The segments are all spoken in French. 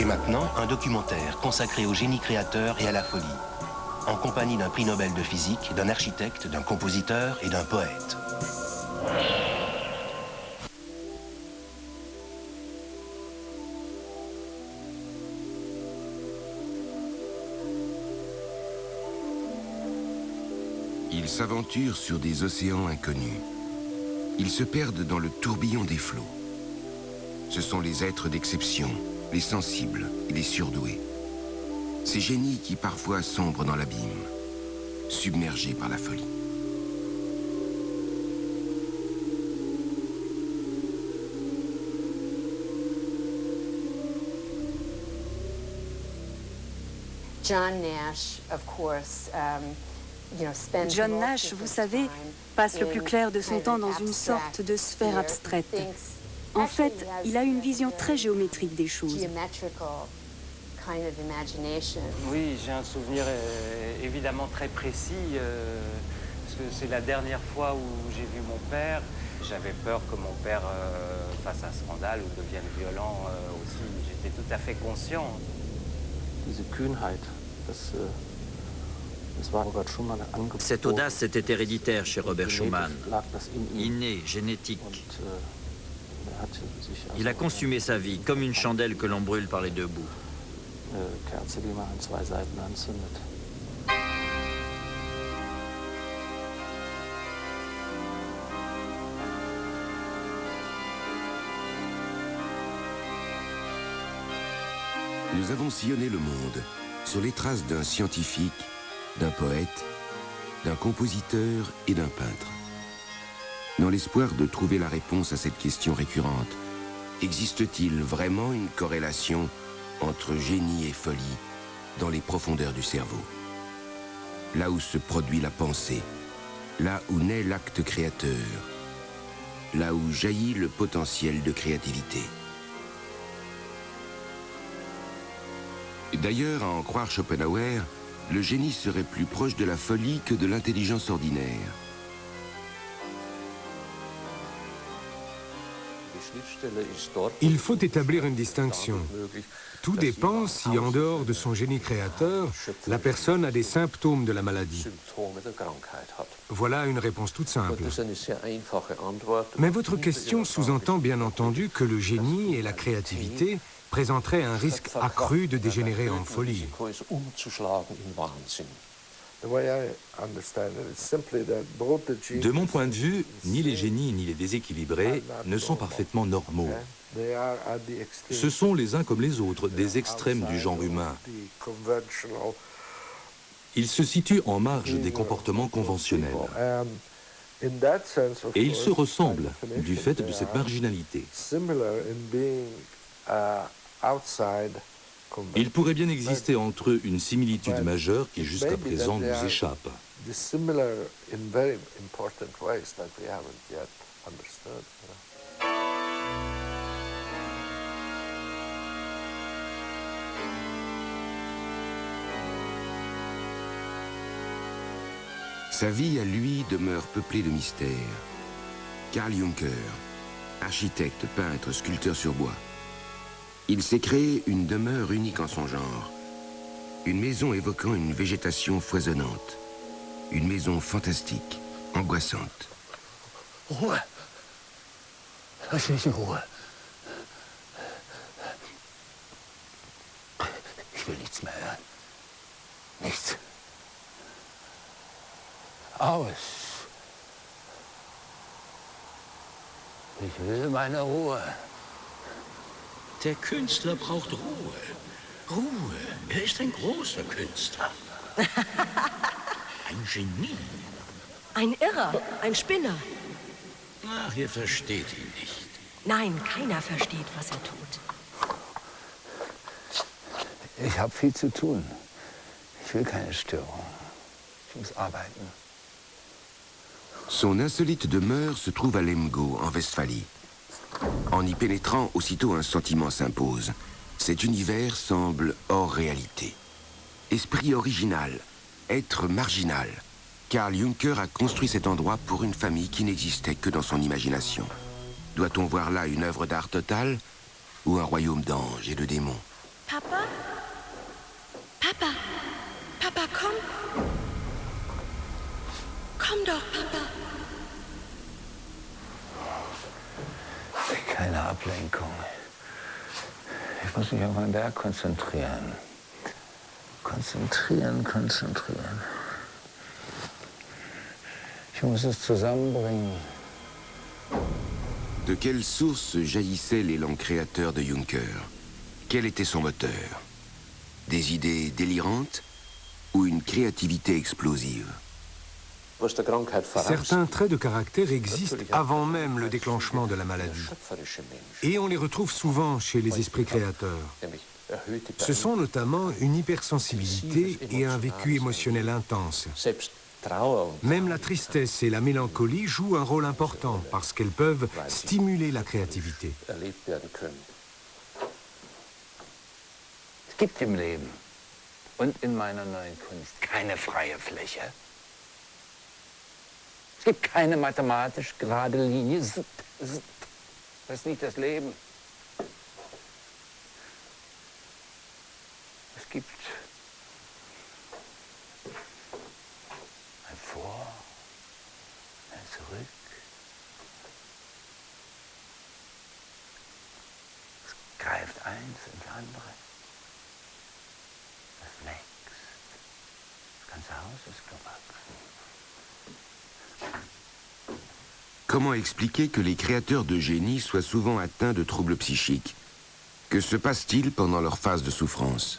Et maintenant, un documentaire consacré au génie créateur et à la folie, en compagnie d'un prix Nobel de physique, d'un architecte, d'un compositeur et d'un poète. Ils s'aventurent sur des océans inconnus. Ils se perdent dans le tourbillon des flots. Ce sont les êtres d'exception, les sensibles et les surdoués. Ces génies qui parfois sombrent dans l'abîme, submergés par la folie. John Nash, of course, John Nash, vous savez, passe le plus clair de son temps dans une sorte de sphère abstraite. En fait, il a une vision très géométrique des choses. Oui, j'ai un souvenir évidemment très précis, parce que c'est la dernière fois où j'ai vu mon père. J'avais peur que mon père fasse un scandale ou devienne violent aussi. J'étais tout à fait conscient. Cette audace était héréditaire chez Robert Schumann, innée, génétique. Il a consumé sa vie comme une chandelle que l'on brûle par les deux bouts. Nous avons sillonné le monde sur les traces d'un scientifique, d'un poète, d'un compositeur et d'un peintre. Dans l'espoir de trouver la réponse à cette question récurrente, existe-t-il vraiment une corrélation entre génie et folie dans les profondeurs du cerveau? Là où se produit la pensée, là où naît l'acte créateur, là où jaillit le potentiel de créativité. D'ailleurs, à en croire Schopenhauer, le génie serait plus proche de la folie que de l'intelligence ordinaire. Il faut établir une distinction. Tout dépend si, en dehors de son génie créateur, la personne a des symptômes de la maladie. Voilà une réponse toute simple. Mais votre question sous-entend bien entendu que le génie et la créativité présenteraient un risque accru de dégénérer en folie. De mon point de vue, ni les génies ni les déséquilibrés ne sont parfaitement normaux. Ce sont les uns comme les autres, des extrêmes du genre humain. Ils se situent en marge des comportements conventionnels. Et ils se ressemblent du fait de cette marginalité. Il pourrait bien exister entre eux une similitude majeure qui jusqu'à présent nous échappe. Sa vie à lui demeure peuplée de mystères. Carl Juncker, architecte, peintre, sculpteur sur bois. Il s'est créé une demeure unique en son genre. Une maison évoquant une végétation foisonnante. Une maison fantastique, angoissante. Ruhe. Lass mich in Ruhe. Ich will nichts mehr hören. Nichts. Aus. Ich will meine Ruhe. Der Künstler braucht Ruhe. Ruhe. Er ist ein großer Künstler. Ein Genie. Ein Irrer, ein Spinner. Ach, ihr versteht ihn nicht. Nein, keiner versteht, was er tut. Ich habe viel zu tun. Ich will keine Störung. Ich muss arbeiten. Son insolite demeure se trouve à Lemgo, en Westphalie. En y pénétrant, aussitôt un sentiment s'impose. Cet univers semble hors réalité. Esprit original, être marginal. Carl Juncker a construit cet endroit pour une famille qui n'existait que dans son imagination. Doit-on voir là une œuvre d'art totale ou un royaume d'anges et de démons? Papa? Papa? Papa, komm! Komm doch, Papa! Keine Ablenkung. Ich muss mich auf mein Werk konzentrieren. Konzentrieren. Ich muss es zusammenbringen. De quelle source jaillissait l'élan créateur de Juncker? Quel était son moteur? Des idées délirantes ou une créativité explosive? Certains traits de caractère existent avant même le déclenchement de la maladie. Et on les retrouve souvent chez les esprits créateurs. Ce sont notamment une hypersensibilité et un vécu émotionnel intense. Même la tristesse et la mélancolie jouent un rôle important parce qu'elles peuvent stimuler la créativité. Es gibt im Leben und in meiner neuen Kunst keine freie Fläche. Es gibt keine mathematisch gerade Linie. Das ist nicht das Leben. Es gibt ein Vor, ein Zurück. Es greift eins ins andere. Das wächst. Das ganze Haus ist gewachsen. Comment expliquer que les créateurs de génie soient souvent atteints de troubles psychiques? Que se passe-t-il pendant leur phase de souffrance?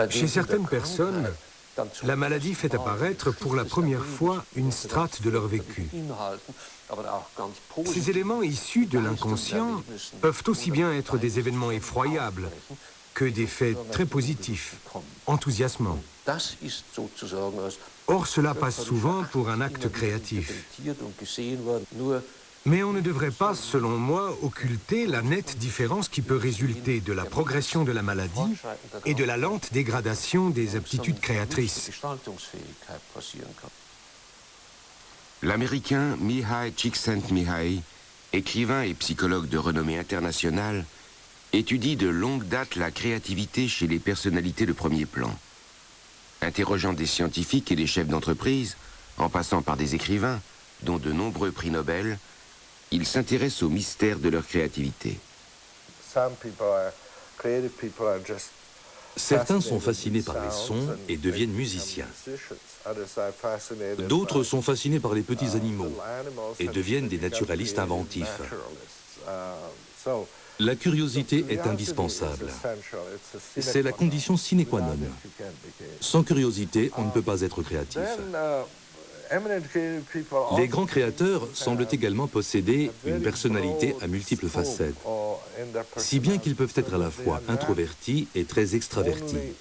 Chez certaines personnes, la maladie fait apparaître pour la première fois une strate de leur vécu. Ces éléments issus de l'inconscient peuvent aussi bien être des événements effroyables que des faits très positifs, enthousiasmants. Or, cela passe souvent pour un acte créatif. Mais on ne devrait pas, selon moi, occulter la nette différence qui peut résulter de la progression de la maladie et de la lente dégradation des aptitudes créatrices. L'Américain Mihai Csikszentmihalyi, écrivain et psychologue de renommée internationale, étudie de longue date la créativité chez les personnalités de premier plan. Interrogeant des scientifiques et des chefs d'entreprise, en passant par des écrivains, dont de nombreux prix Nobel, il s'intéresse au mystère de leur créativité. Certains sont fascinés par les sons et deviennent musiciens. D'autres sont fascinés par les petits animaux et deviennent des naturalistes inventifs. La curiosité est indispensable. C'est la condition sine qua non. Sans curiosité, on ne peut pas être créatif. Les grands créateurs semblent également posséder une personnalité à multiples facettes, si bien qu'ils peuvent être à la fois introvertis et très extravertis.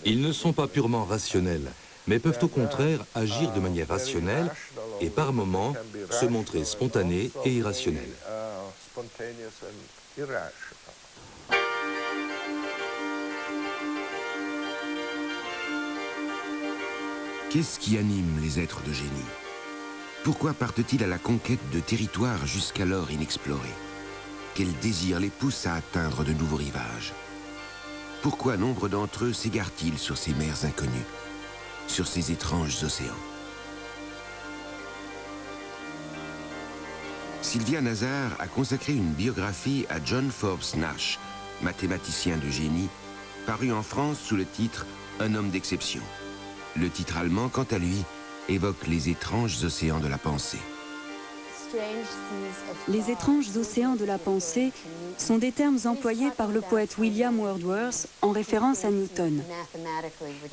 Ils ne sont pas purement rationnels, mais peuvent au contraire agir de manière rationnelle et par moments se montrer spontanés et irrationnels. Qu'est-ce qui anime les êtres de génie? Pourquoi partent-ils à la conquête de territoires jusqu'alors inexplorés? Quel désir les pousse à atteindre de nouveaux rivages? Pourquoi nombre d'entre eux s'égarent-ils sur ces mers inconnues, sur ces étranges océans? Sylvia Nazar a consacré une biographie à John Forbes Nash, mathématicien de génie, paru en France sous le titre « Un homme d'exception ». Le titre allemand, quant à lui, évoque les étranges océans de la pensée. Les étranges océans de la pensée sont des termes employés par le poète William Wordsworth en référence à Newton.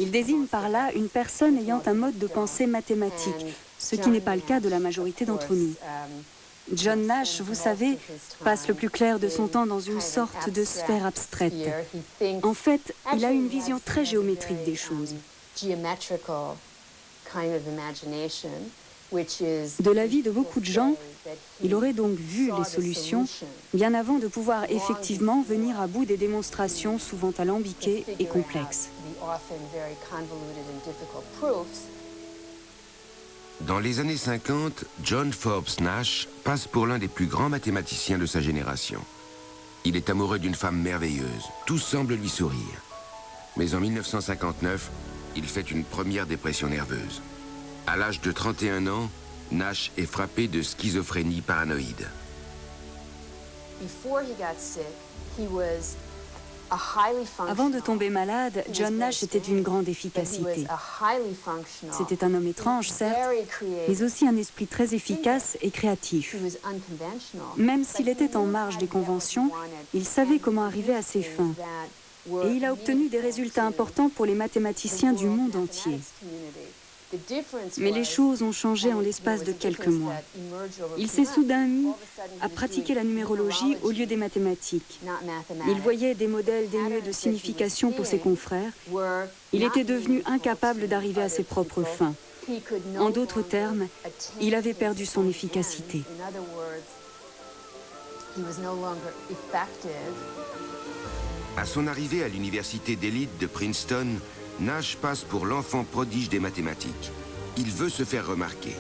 Il désigne par là une personne ayant un mode de pensée mathématique, ce qui n'est pas le cas de la majorité d'entre nous. John Nash, vous savez, passe le plus clair de son temps dans une sorte de sphère abstraite. En fait, il a une vision très géométrique des choses. De l'avis de beaucoup de gens, il aurait donc vu les solutions bien avant de pouvoir effectivement venir à bout des démonstrations souvent alambiquées et complexes. Dans les années 50, John Forbes Nash passe pour l'un des plus grands mathématiciens de sa génération. Il est amoureux d'une femme merveilleuse, tout semble lui sourire. Mais en 1959, il fait une première dépression nerveuse. À l'âge de 31 ans, Nash est frappé de schizophrénie paranoïde. Avant de tomber malade, John Nash était d'une grande efficacité. C'était un homme étrange, certes, mais aussi un esprit très efficace et créatif. Même s'il était en marge des conventions, il savait comment arriver à ses fins. Et il a obtenu des résultats importants pour les mathématiciens du monde entier. Mais les choses ont changé en l'espace de quelques mois. Il s'est soudain mis à pratiquer la numérologie au lieu des mathématiques. Il voyait des modèles dénués de signification pour ses confrères. Il était devenu incapable d'arriver à ses propres fins. En d'autres termes, il avait perdu son efficacité. À son arrivée à l'université d'élite de Princeton, Nash passe pour l'enfant prodige des mathématiques. Il veut se faire remarquer.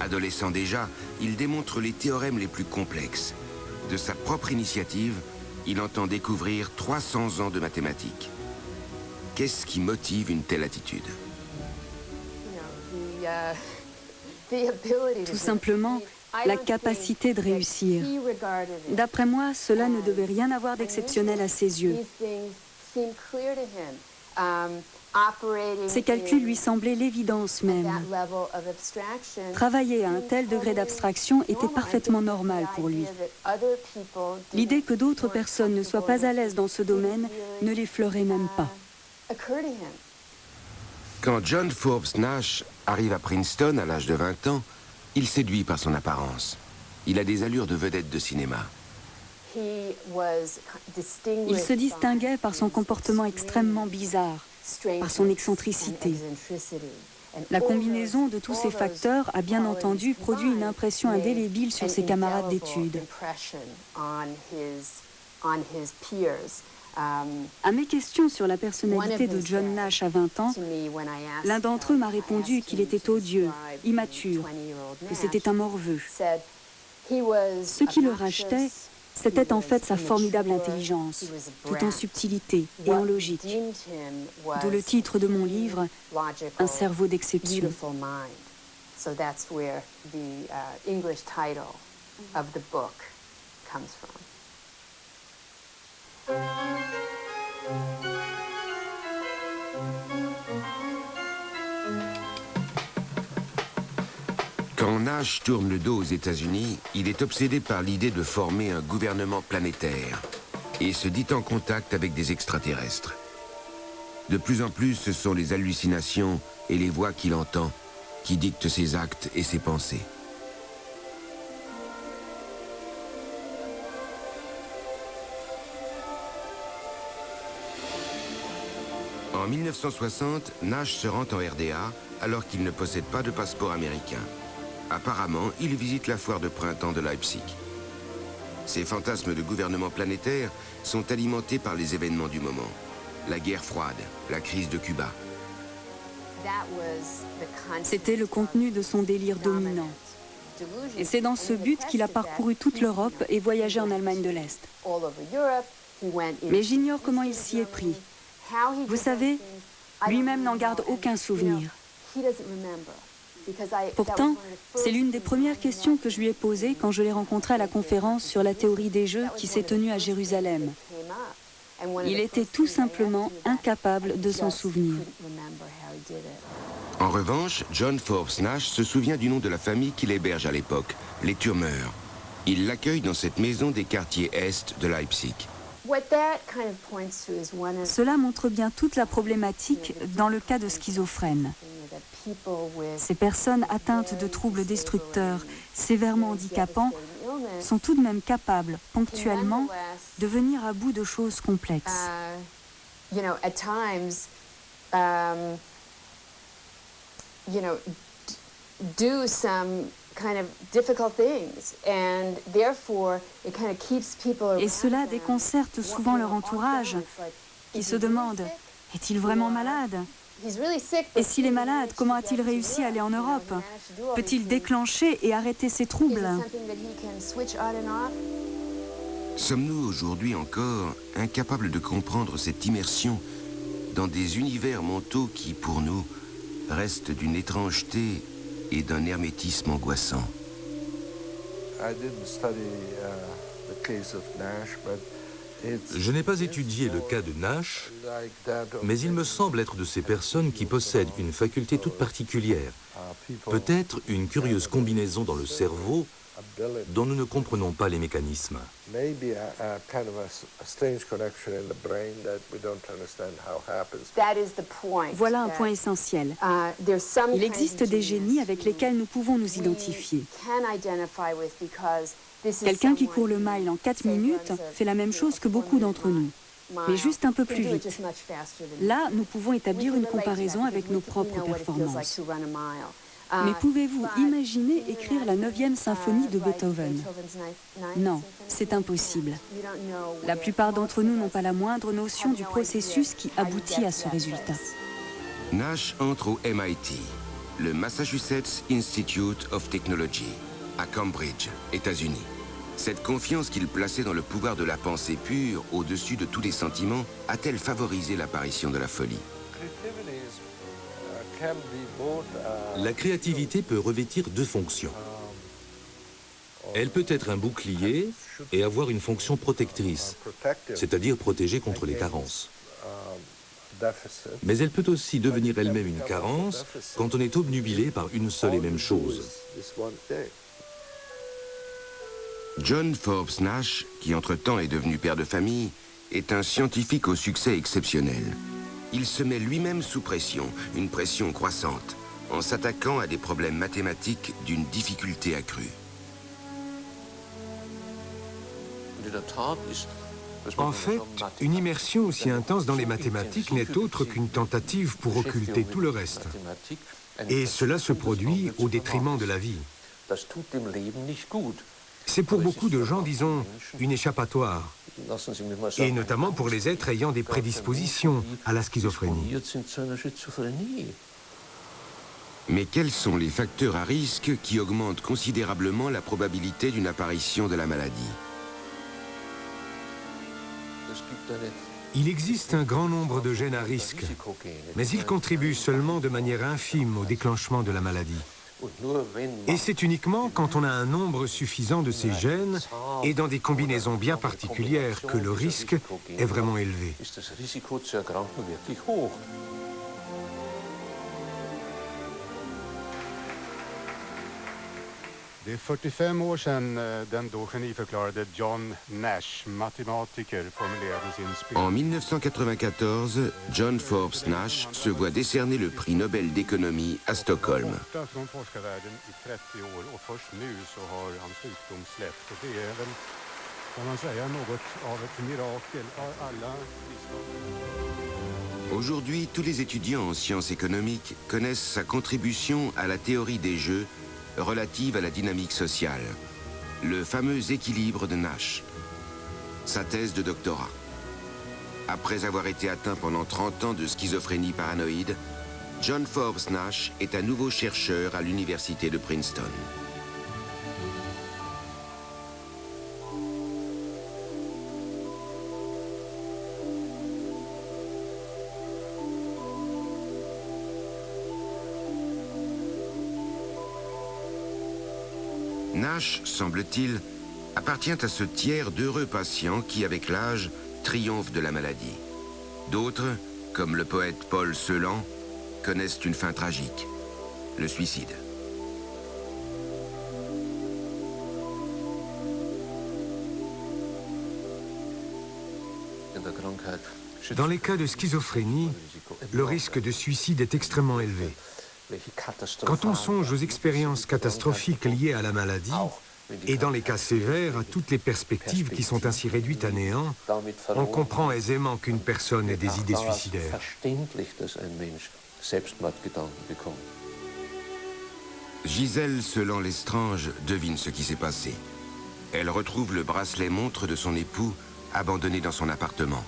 Adolescent déjà, il démontre les théorèmes les plus complexes. De sa propre initiative, il entend découvrir 300 ans de mathématiques. Qu'est-ce qui motive une telle attitude? Tout simplement, la capacité de réussir. D'après moi, cela ne devait rien avoir d'exceptionnel à ses yeux. Ces calculs lui semblaient l'évidence même. Travailler à un tel degré d'abstraction était parfaitement normal pour lui. L'idée que d'autres personnes ne soient pas à l'aise dans ce domaine ne l'effleurait même pas. Quand John Forbes Nash arrive à Princeton à l'âge de 20 ans, il séduit par son apparence. Il a des allures de vedette de cinéma. Il se distinguait par son comportement extrêmement bizarre, par son excentricité. La combinaison de tous ces facteurs a bien entendu produit une impression indélébile sur ses camarades d'études. À mes questions sur la personnalité de John Nash à 20 ans, l'un d'entre eux m'a répondu qu'il était odieux, immature, que c'était un morveux. Ce qui le rachetait, c'était en fait sa formidable intelligence, tout en subtilité et en logique. D'où le titre de mon livre, Un cerveau d'exception. Quand Nash tourne le dos aux États-Unis, il est obsédé par l'idée de former un gouvernement planétaire et se dit en contact avec des extraterrestres. De plus en plus, ce sont les hallucinations et les voix qu'il entend qui dictent ses actes et ses pensées. En 1960, Nash se rend en RDA alors qu'il ne possède pas de passeport américain. Apparemment, il visite la foire de printemps de Leipzig. Ses fantasmes de gouvernement planétaire sont alimentés par les événements du moment. La guerre froide, la crise de Cuba. C'était le contenu de son délire dominant. Et c'est dans ce but qu'il a parcouru toute l'Europe et voyagé en Allemagne de l'Est. Mais j'ignore comment il s'y est pris. Vous savez, lui-même n'en garde aucun souvenir. Pourtant, c'est l'une des premières questions que je lui ai posées quand je l'ai rencontré à la conférence sur la théorie des jeux qui s'est tenue à Jérusalem. Il était tout simplement incapable de s'en souvenir. En revanche, John Forbes Nash se souvient du nom de la famille qu'il héberge à l'époque, les Turmer. Il l'accueille dans cette maison des quartiers est de Leipzig. Cela montre bien toute la problématique dans le cas de schizophrènes. Ces personnes atteintes de troubles destructeurs, sévèrement handicapants, sont tout de même capables, ponctuellement, de venir à bout de choses complexes. Et cela déconcerte souvent leur entourage, qui se demande « Est-il vraiment malade ? Et s'il est malade, comment a-t-il réussi à aller en Europe? Peut-il déclencher et arrêter ses troubles? Sommes-nous aujourd'hui encore incapables de comprendre cette immersion dans des univers mentaux qui, pour nous, restent d'une étrangeté et d'un hermétisme angoissant? Je n'ai pas étudié le cas de Nash, mais il me semble être de ces personnes qui possèdent une faculté toute particulière, peut-être une curieuse combinaison dans le cerveau dont nous ne comprenons pas les mécanismes. Voilà un point essentiel. Il existe des génies avec lesquels nous pouvons nous identifier. Quelqu'un qui court le mile en 4 minutes fait la même chose que beaucoup d'entre nous, mais juste un peu plus vite. Là, nous pouvons établir une comparaison avec nos propres performances. Mais pouvez-vous imaginer écrire la 9e symphonie de Beethoven? Non, c'est impossible. La plupart d'entre nous n'ont pas la moindre notion du processus qui aboutit à ce résultat. Nash entre au MIT, le Massachusetts Institute of Technology, à Cambridge, États-Unis. Cette confiance qu'il plaçait dans le pouvoir de la pensée pure, au-dessus de tous les sentiments, a-t-elle favorisé l'apparition de la folie? La créativité peut revêtir deux fonctions. Elle peut être un bouclier et avoir une fonction protectrice, c'est-à-dire protéger contre les carences. Mais elle peut aussi devenir elle-même une carence quand on est obnubilé par une seule et même chose. John Forbes Nash, qui entre-temps est devenu père de famille, est un scientifique au succès exceptionnel. Il se met lui-même sous pression, une pression croissante, en s'attaquant à des problèmes mathématiques d'une difficulté accrue. En fait, une immersion aussi intense dans les mathématiques n'est autre qu'une tentative pour occulter tout le reste. Et cela se produit au détriment de la vie. C'est pour beaucoup de gens, disons, une échappatoire, et notamment pour les êtres ayant des prédispositions à la schizophrénie. Mais quels sont les facteurs à risque qui augmentent considérablement la probabilité d'une apparition de la maladie? Il existe un grand nombre de gènes à risque, mais ils contribuent seulement de manière infime au déclenchement de la maladie. Et c'est uniquement quand on a un nombre suffisant de ces gènes et dans des combinaisons bien particulières que le risque est vraiment élevé. Det är 45 år sedan den då geniförklarade John Nash, matematiker, formulerade sin spel. En 1994, John Forbes Nash se voit décerner le prix Nobel d'économie à Stockholm. Från forskarvärlden i 30 år och först nu så har hans sjukdom släppt. Och det är väl, kan man säga, något av ett mirakel. Alla Aujourd'hui, tous les étudiants en sciences économiques connaissent sa contribution à la théorie des jeux relative à la dynamique sociale, le fameux équilibre de Nash, sa thèse de doctorat. Après avoir été atteint pendant 30 ans de schizophrénie paranoïde, John Forbes Nash est à nouveau chercheur à l'université de Princeton. Nash, semble-t-il, appartient à ce tiers d'heureux patients qui, avec l'âge, triomphent de la maladie. D'autres, comme le poète Paul Celan, connaissent une fin tragique, le suicide. Dans les cas de schizophrénie, le risque de suicide est extrêmement élevé. Quand on songe aux expériences catastrophiques liées à la maladie, et dans les cas sévères, à toutes les perspectives qui sont ainsi réduites à néant, on comprend aisément qu'une personne ait des idées suicidaires. Gisèle Selan-Lestrange devine ce qui s'est passé. Elle retrouve le bracelet-montre de son époux abandonné dans son appartement.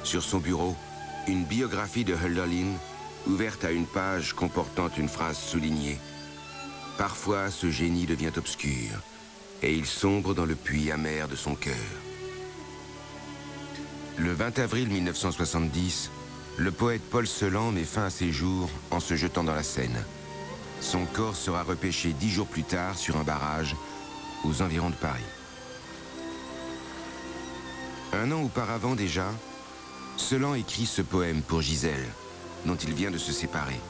Sur son bureau, une biographie de Hölderlin ouverte à une page comportant une phrase soulignée. Parfois, ce génie devient obscur et il sombre dans le puits amer de son cœur. Le 20 avril 1970, le poète Paul Celan met fin à ses jours en se jetant dans la Seine. Son corps sera repêché 10 jours plus tard sur un barrage aux environs de Paris. Un an auparavant déjà, Celan écrit ce poème pour Gisèle, dont il vient de se séparer.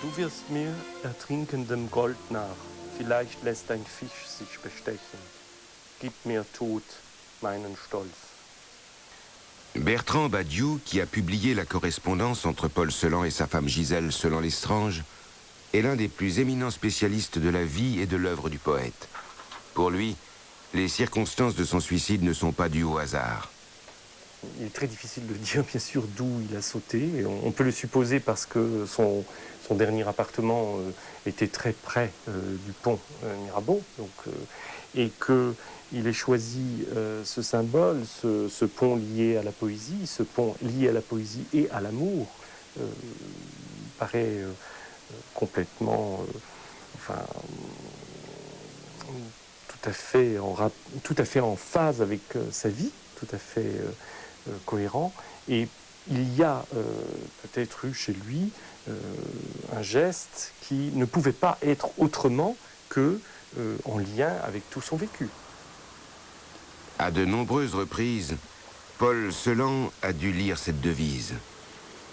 Du wirst mir ertrinkendem Gold nach, vielleicht lässt ein Fisch sich bestechen. Gib mir Tod, meinen Stolz. Bertrand Badiou, qui a publié la correspondance entre Paul Celan et sa femme Gisèle Celan-Lestrange, est l'un des plus éminents spécialistes de la vie et de l'œuvre du poète. Pour lui, les circonstances de son suicide ne sont pas dues au hasard. Il est très difficile de dire, bien sûr, d'où il a sauté. On peut le supposer parce que son dernier appartement était très près du pont Mirabeau, et qu'il ait choisi ce symbole, ce pont lié à la poésie, ce pont lié à la poésie et à l'amour, paraît complètement, tout à fait en phase avec sa vie, tout à fait cohérent. Et il y a peut-être eu chez lui un geste qui ne pouvait pas être autrement que en lien avec tout son vécu. À de nombreuses reprises, Paul Celan a dû lire cette devise.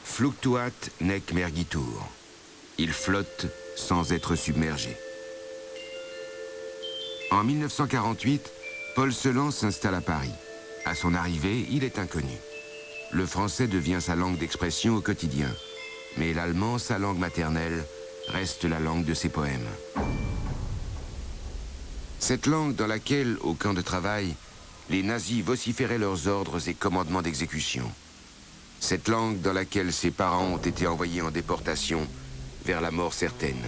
Fluctuat nec mergitur. Il flotte sans être submergé. En 1948, Paul Celan s'installe à Paris. À son arrivée, il est inconnu. Le français devient sa langue d'expression au quotidien. Mais l'allemand, sa langue maternelle, reste la langue de ses poèmes. Cette langue dans laquelle, au camp de travail, les nazis vociféraient leurs ordres et commandements d'exécution. Cette langue dans laquelle ses parents ont été envoyés en déportation vers la mort certaine.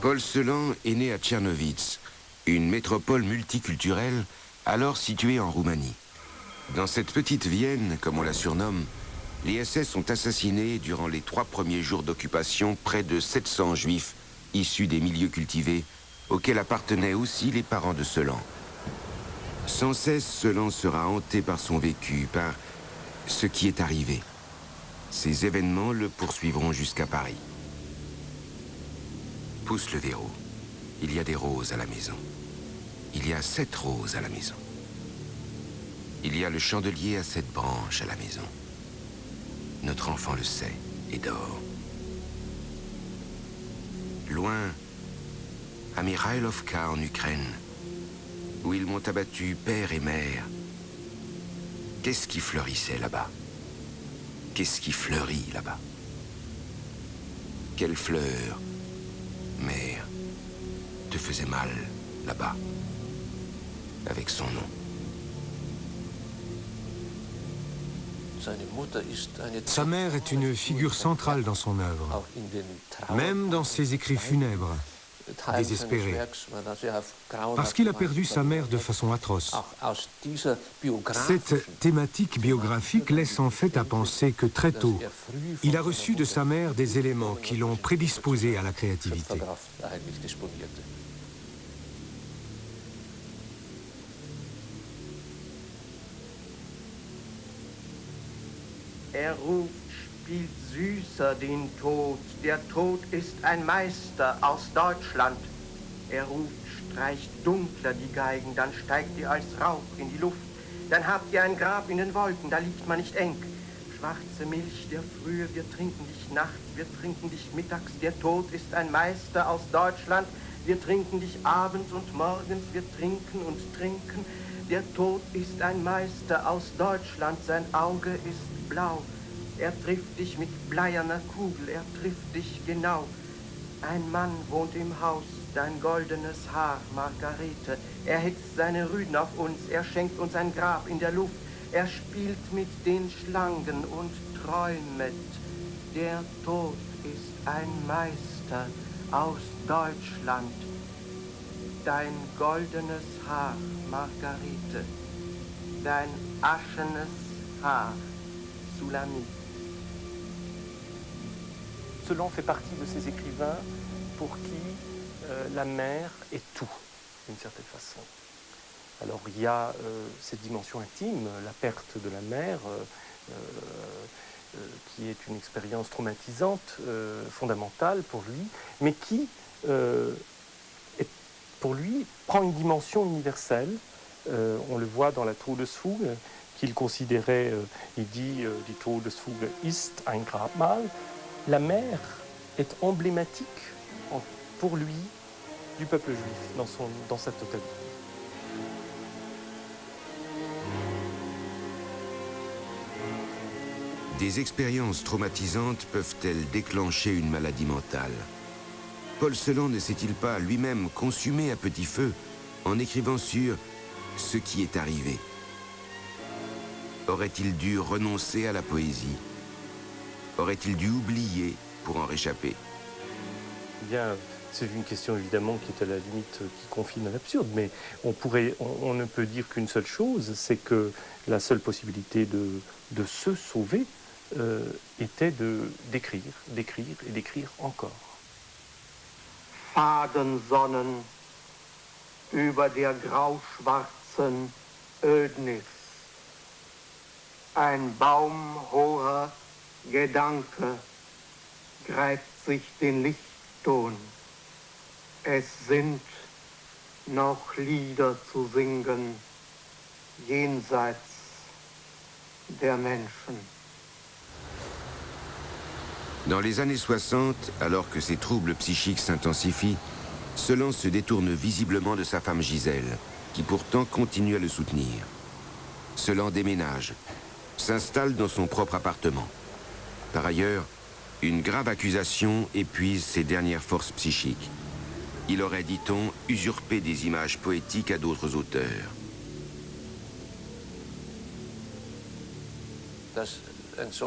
Paul Celan est né à Tchernowitz, une métropole multiculturelle alors située en Roumanie. Dans cette petite Vienne, comme on la surnomme, les SS ont assassiné durant les 3 premiers jours d'occupation près de 700 juifs issus des milieux cultivés auxquels appartenaient aussi les parents de Celan. Sans cesse, Celan sera hanté par son vécu, par ce qui est arrivé. Ces événements le poursuivront jusqu'à Paris. Pousse le verrou. Il y a des roses à la maison. Il y a 7 roses à la maison. Il y a le chandelier à 7 branches à la maison. Notre enfant le sait et dort. Loin, à Mikhailovka en Ukraine, où ils m'ont abattu père et mère, qu'est-ce qui fleurissait là-bas? Qu'est-ce qui fleurit là-bas? Quelle fleur, mère, te faisait mal là-bas, avec son nom? Sa mère est une figure centrale dans son œuvre, même dans ses écrits funèbres, désespérés, parce qu'il a perdu sa mère de façon atroce. Cette thématique biographique laisse en fait à penser que très tôt, il a reçu de sa mère des éléments qui l'ont prédisposé à la créativité. Ruft, spielt süßer den Tod. Der Tod ist ein Meister aus Deutschland. Ruft, streicht dunkler die Geigen, dann steigt ihr als Rauch in die Luft. Dann habt ihr ein Grab in den Wolken, da liegt man nicht eng. Schwarze Milch der Frühe, wir trinken dich nachts, wir trinken dich mittags. Der Tod ist ein Meister aus Deutschland. Wir trinken dich abends und morgens, wir trinken und trinken. Der Tod ist ein Meister aus Deutschland, sein Auge ist blau. Trifft dich mit bleierner Kugel, trifft dich genau. Ein Mann wohnt im Haus, dein goldenes Haar, Margarete. Hetzt seine Rüden auf uns, schenkt uns ein Grab in der Luft. Spielt mit den Schlangen und träumet. Der Tod ist ein Meister aus Deutschland. Dein goldenes Haar, Margarete. Dein aschenes Haar, Sulamit. Celan fait partie de ces écrivains pour qui la mer est tout, d'une certaine façon. Alors il y a cette dimension intime, la perte de la mer, qui est une expérience traumatisante, fondamentale pour lui, mais qui, pour lui, prend une dimension universelle. On le voit dans la Todesfuge, qu'il considérait, il dit, die Todesfuge ist ein Grabmal. La mer est emblématique pour lui du peuple juif dans sa totalité. Des expériences traumatisantes peuvent-elles déclencher une maladie mentale? Paul Celan ne s'est-il pas lui-même consumé à petit feu en écrivant sur ce qui est arrivé? Aurait-il dû renoncer à la poésie? Aurait-il dû oublier pour en réchapper? Eh bien, c'est une question évidemment qui est à la limite, qui confine à l'absurde, mais on ne peut dire qu'une seule chose, c'est que la seule possibilité de se sauver était d'écrire et d'écrire encore. Fadensonnen über der grauschwarzen Ödnis. Ein baumhoher Gedanke greift sich den Lichtton. Es sind noch Lieder zu singen, jenseits der Menschen. Dans les années 60, alors que ses troubles psychiques s'intensifient, Celan se détourne visiblement de sa femme Gisèle, qui pourtant continue à le soutenir. Celan déménage, s'installe dans son propre appartement. Par ailleurs, une grave accusation épuise ses dernières forces psychiques. Il aurait, dit-on, usurpé des images poétiques à d'autres auteurs.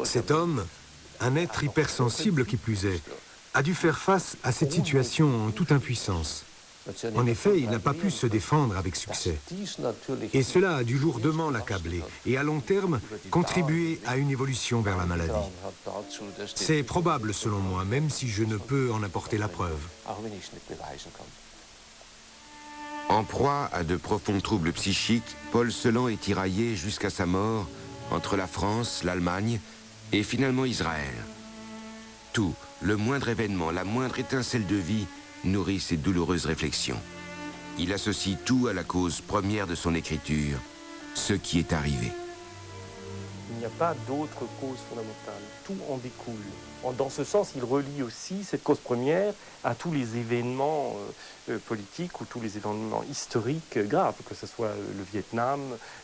Cet homme, un être hypersensible qui plus est, a dû faire face à cette situation en toute impuissance. En effet, il n'a pas pu se défendre avec succès. Et cela a dû lourdement l'accabler et à long terme contribuer à une évolution vers la maladie. C'est probable selon moi, même si je ne peux en apporter la preuve. En proie à de profonds troubles psychiques, Paul Celan est tiraillé jusqu'à sa mort entre la France, l'Allemagne et finalement Israël. Tout, le moindre événement, la moindre étincelle de vie nourrit ses douloureuses réflexions. Il associe tout à la cause première de son écriture, ce qui est arrivé. Il n'y a pas d'autre cause fondamentale, tout en découle. Dans ce sens, il relie aussi cette cause première à tous les événements politiques ou tous les événements historiques graves, que ce soit le Vietnam,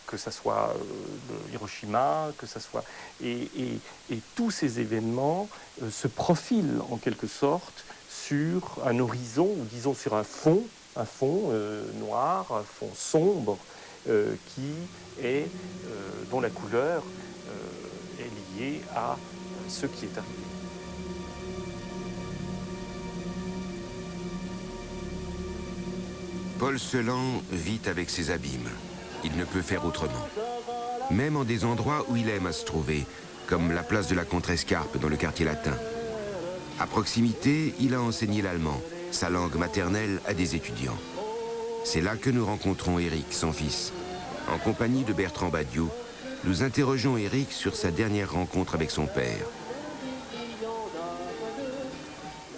que ce soit Hiroshima, que ce soit... Et tous ces événements se profilent en quelque sorte sur un horizon, ou disons sur un fond noir, un fond sombre, dont la couleur est liée à ce qui est arrivé. Paul Celan vit avec ses abîmes. Il ne peut faire autrement. Même en des endroits où il aime à se trouver, comme la place de la Contrescarpe dans le quartier latin. À proximité, il a enseigné l'allemand, sa langue maternelle, à des étudiants. C'est là que nous rencontrons Éric, son fils. En compagnie de Bertrand Badiou, nous interrogeons Éric sur sa dernière rencontre avec son père.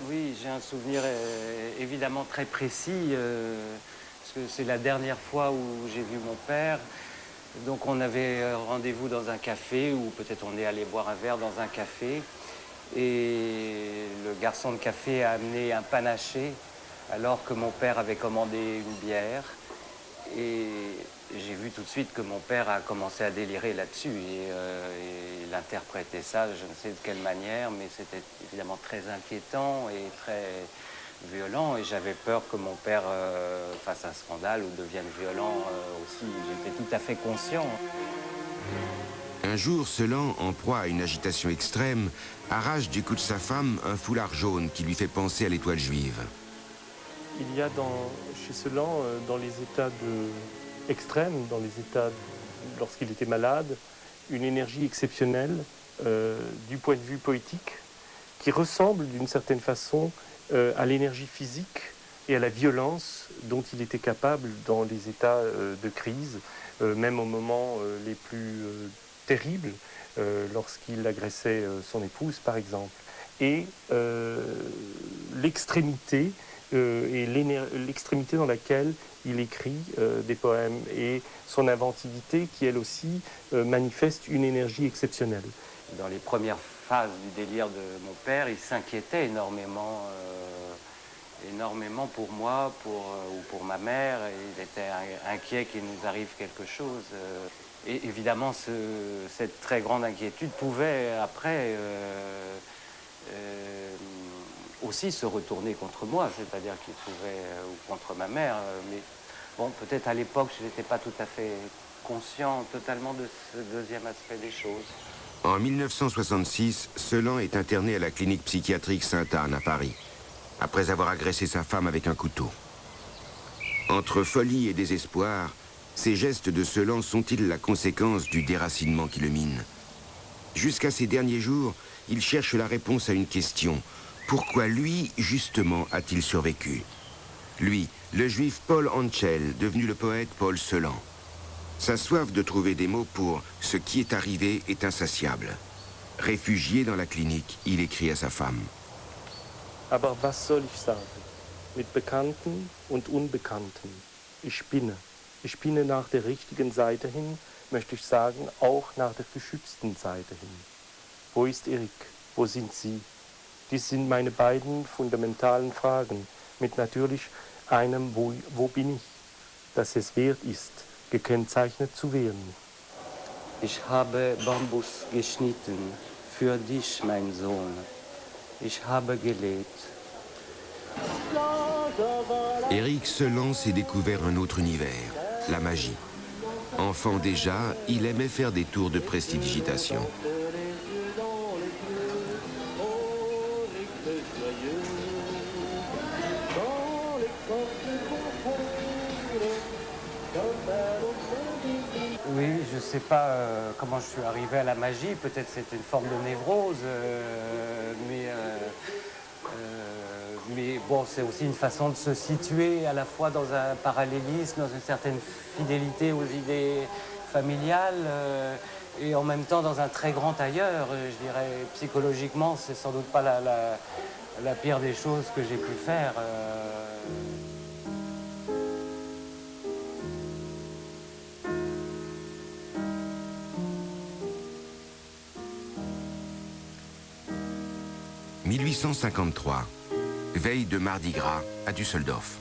Oui, j'ai un souvenir évidemment très précis, parce que c'est la dernière fois où j'ai vu mon père. Donc on avait rendez-vous dans un café, ou peut-être on est allé boire un verre dans un café. Et le garçon de café a amené un panaché, alors que mon père avait commandé une bière. Et j'ai vu tout de suite que mon père a commencé à délirer là-dessus. Et il interprétait ça, je ne sais de quelle manière, mais c'était évidemment très inquiétant et très violent. Et j'avais peur que mon père fasse un scandale ou devienne violent aussi. J'étais tout à fait conscient. Un jour, Celan, en proie à une agitation extrême, arrache du cou de sa femme un foulard jaune qui lui fait penser à l'étoile juive. Il y a chez Celan, dans les états extrêmes, dans les états lorsqu'il était malade, une énergie exceptionnelle du point de vue poétique qui ressemble d'une certaine façon à l'énergie physique et à la violence dont il était capable dans les états de crise, même aux moments les plus terribles, lorsqu'il agressait son épouse par exemple. Et l'extrémité l'extrémité dans laquelle il écrit des poèmes et son inventivité qui elle aussi manifeste une énergie exceptionnelle. Dans les premières phases du délire de mon père, il s'inquiétait énormément pour moi ou pour ma mère. Il était inquiet qu'il nous arrive quelque chose. Et évidemment, cette très grande inquiétude pouvait après aussi se retourner contre moi, c'est-à-dire qu'il pouvait, ou contre ma mère. Mais bon, peut-être à l'époque, je n'étais pas tout à fait conscient totalement de ce deuxième aspect des choses. En 1966, Celan est interné à la clinique psychiatrique Sainte-Anne à Paris, après avoir agressé sa femme avec un couteau. Entre folie et désespoir, ces gestes de Celan sont-ils la conséquence du déracinement qui le mine? Jusqu'à ces derniers jours, il cherche la réponse à une question. Pourquoi lui, justement, a-t-il survécu? Lui, le juif Paul Anchel, devenu le poète Paul Celan. Sa soif de trouver des mots pour « ce qui est arrivé » est insatiable. Réfugié dans la clinique, il écrit à sa femme. Aber was soll ich sagen? Mit Bekannten und Unbekannten. Ich spinne. Ich spinne nach der richtigen Seite hin, möchte ich sagen, auch nach der geschützten Seite hin. Wo ist Erik? Wo sind Sie? Dies sind meine beiden fundamentalen Fragen, mit natürlich einem wo bin ich, dass es wert ist, gekennzeichnet zu werden. Ich habe Bambus geschnitten, für dich, mein Sohn. Ich habe gelebt. Erik Celan s'est découvert un autre univers, la magie. Enfant déjà, il aimait faire des tours de prestidigitation. Oui, je ne sais pas comment je suis arrivé à la magie, peut-être c'est une forme de névrose, mais bon, c'est aussi une façon de se situer à la fois dans un parallélisme, dans une certaine fidélité aux idées familiales, et en même temps dans un très grand ailleurs. Je dirais, psychologiquement, c'est sans doute pas la pire des choses que j'ai pu faire. « 1853, veille de Mardi Gras à Düsseldorf.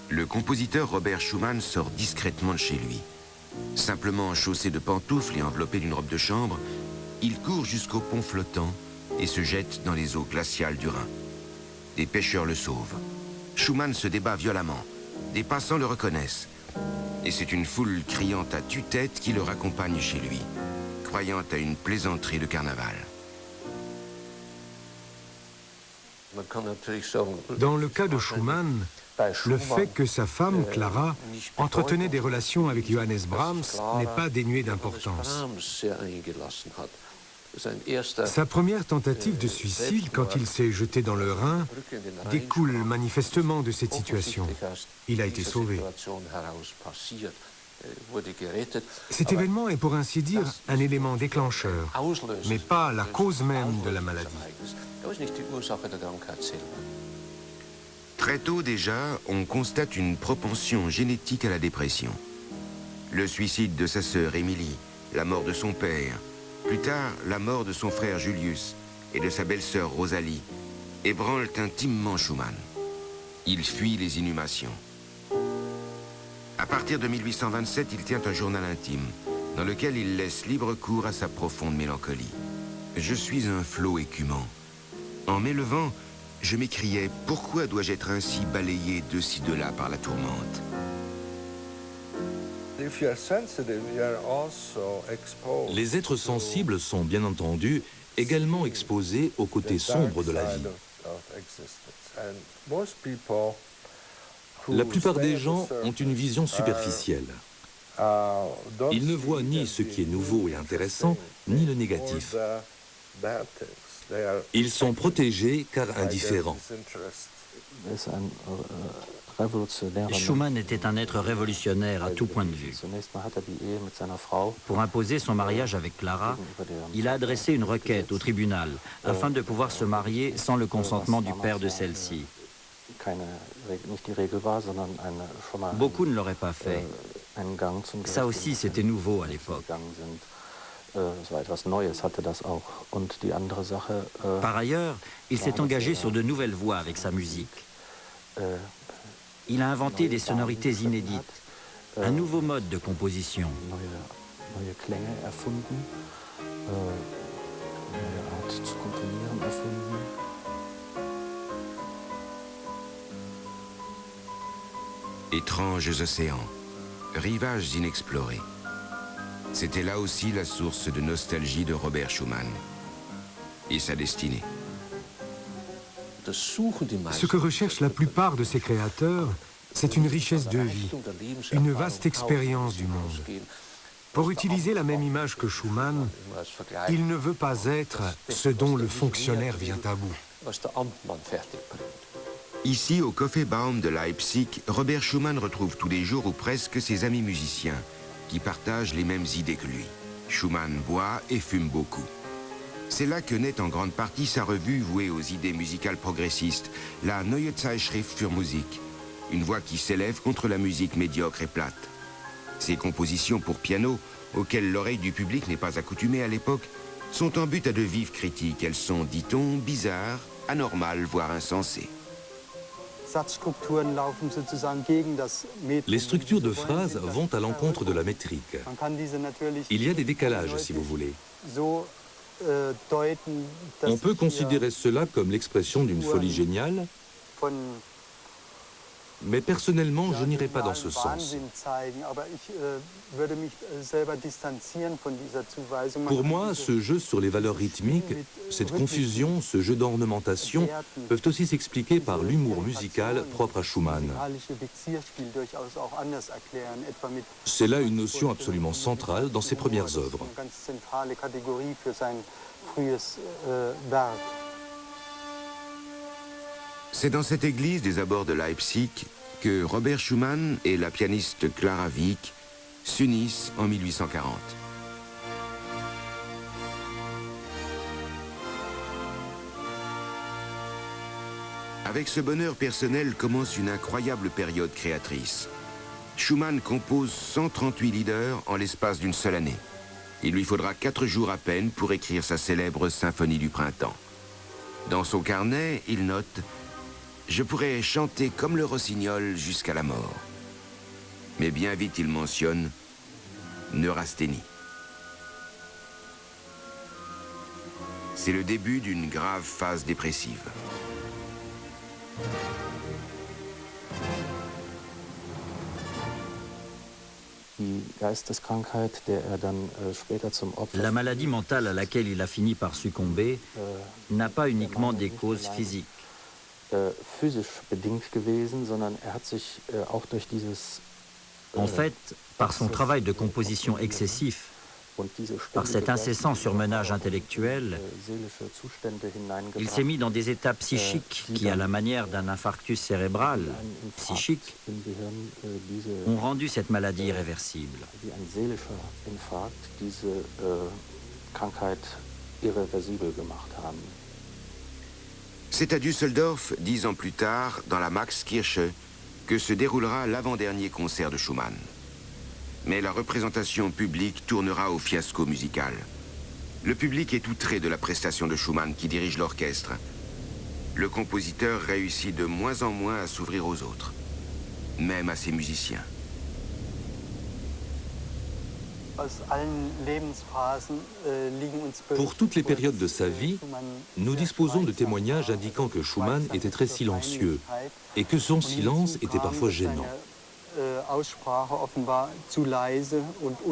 Le compositeur Robert Schumann sort discrètement de chez lui. Simplement chaussé de pantoufles et enveloppé d'une robe de chambre, il court jusqu'au pont flottant et se jette dans les eaux glaciales du Rhin. Des pêcheurs le sauvent. Schumann se débat violemment. Des passants le reconnaissent. Et c'est une foule criant à tue-tête qui le raccompagne chez lui, croyant à une plaisanterie de carnaval. Dans le cas de Schumann, le fait que sa femme, Clara, entretenait des relations avec Johannes Brahms n'est pas dénué d'importance. Sa première tentative de suicide, quand il s'est jeté dans le Rhin, découle manifestement de cette situation. Il a été sauvé. Cet événement est pour ainsi dire un élément déclencheur, mais pas la cause même de la maladie. Très tôt déjà, on constate une propension génétique à la dépression. Le suicide de sa sœur Émilie, la mort de son père, plus tard la mort de son frère Julius et de sa belle-sœur Rosalie, ébranlent intimement Schumann. Il fuit les inhumations. À partir de 1827, il tient un journal intime, dans lequel il laisse libre cours à sa profonde mélancolie. Je suis un flot écumant. En m'élevant, je m'écriais « Pourquoi dois-je être ainsi balayé de ci de là par la tourmente ?» Les êtres sensibles sont bien entendu également exposés au côté sombre de la vie. La plupart des gens ont une vision superficielle. Ils ne voient ni ce qui est nouveau et intéressant, ni le négatif. Ils sont protégés car indifférents. Schumann était un être révolutionnaire à tout point de vue. Pour imposer son mariage avec Clara, il a adressé une requête au tribunal afin de pouvoir se marier sans le consentement du père de celle-ci. Beaucoup ne l'auraient pas fait. Ça aussi, c'était nouveau à l'époque. Par ailleurs, il s'est engagé sur de nouvelles voies avec sa musique. Il a inventé des sonorités inédites, un nouveau mode de composition. Étranges océans, rivages inexplorés. C'était là aussi la source de nostalgie de Robert Schumann et sa destinée. Ce que recherchent la plupart de ces créateurs, c'est une richesse de vie, une vaste expérience du monde. Pour utiliser la même image que Schumann, il ne veut pas être ce dont le fonctionnaire vient à bout. Ici, au Kaffeebaum de Leipzig, Robert Schumann retrouve tous les jours ou presque ses amis musiciens qui partagent les mêmes idées que lui. Schumann boit et fume beaucoup. C'est là que naît en grande partie sa revue vouée aux idées musicales progressistes, la Neue Zeitschrift für Musik, une voix qui s'élève contre la musique médiocre et plate. Ses compositions pour piano, auxquelles l'oreille du public n'est pas accoutumée à l'époque, sont en but à de vives critiques. Elles sont, dit-on, bizarres, anormales, voire insensées. Les structures de phrases vont à l'encontre de la métrique. Il y a des décalages, si vous voulez. On peut considérer cela comme l'expression d'une folie géniale, mais personnellement, je n'irai pas dans ce sens. Pour moi, ce jeu sur les valeurs rythmiques, cette confusion, ce jeu d'ornementation, peuvent aussi s'expliquer par l'humour musical propre à Schumann. C'est là une notion absolument centrale dans ses premières œuvres. C'est dans cette église des abords de Leipzig que Robert Schumann et la pianiste Clara Wieck s'unissent en 1840. Avec ce bonheur personnel commence une incroyable période créatrice. Schumann compose 138 lieder en l'espace d'une seule année. Il lui faudra 4 jours à peine pour écrire sa célèbre Symphonie du printemps. Dans son carnet, il note « Je pourrais chanter comme le rossignol jusqu'à la mort ». Mais bien vite, il mentionne « neurasthénie ». C'est le début d'une grave phase dépressive. La maladie mentale à laquelle il a fini par succomber n'a pas uniquement des causes physiques. En fait, par son travail de composition excessif, par cet incessant surmenage intellectuel, il s'est mis dans des états psychiques qui, à la manière d'un infarctus cérébral psychique, ont rendu cette maladie irréversible. C'est à Düsseldorf, 10 ans plus tard, dans la Maxkirche, que se déroulera l'avant-dernier concert de Schumann. Mais la représentation publique tournera au fiasco musical. Le public est outré de la prestation de Schumann qui dirige l'orchestre. Le compositeur réussit de moins en moins à s'ouvrir aux autres, même à ses musiciens. Pour toutes les périodes de sa vie, nous disposons de témoignages indiquant que Schumann était très silencieux et que son silence était parfois gênant.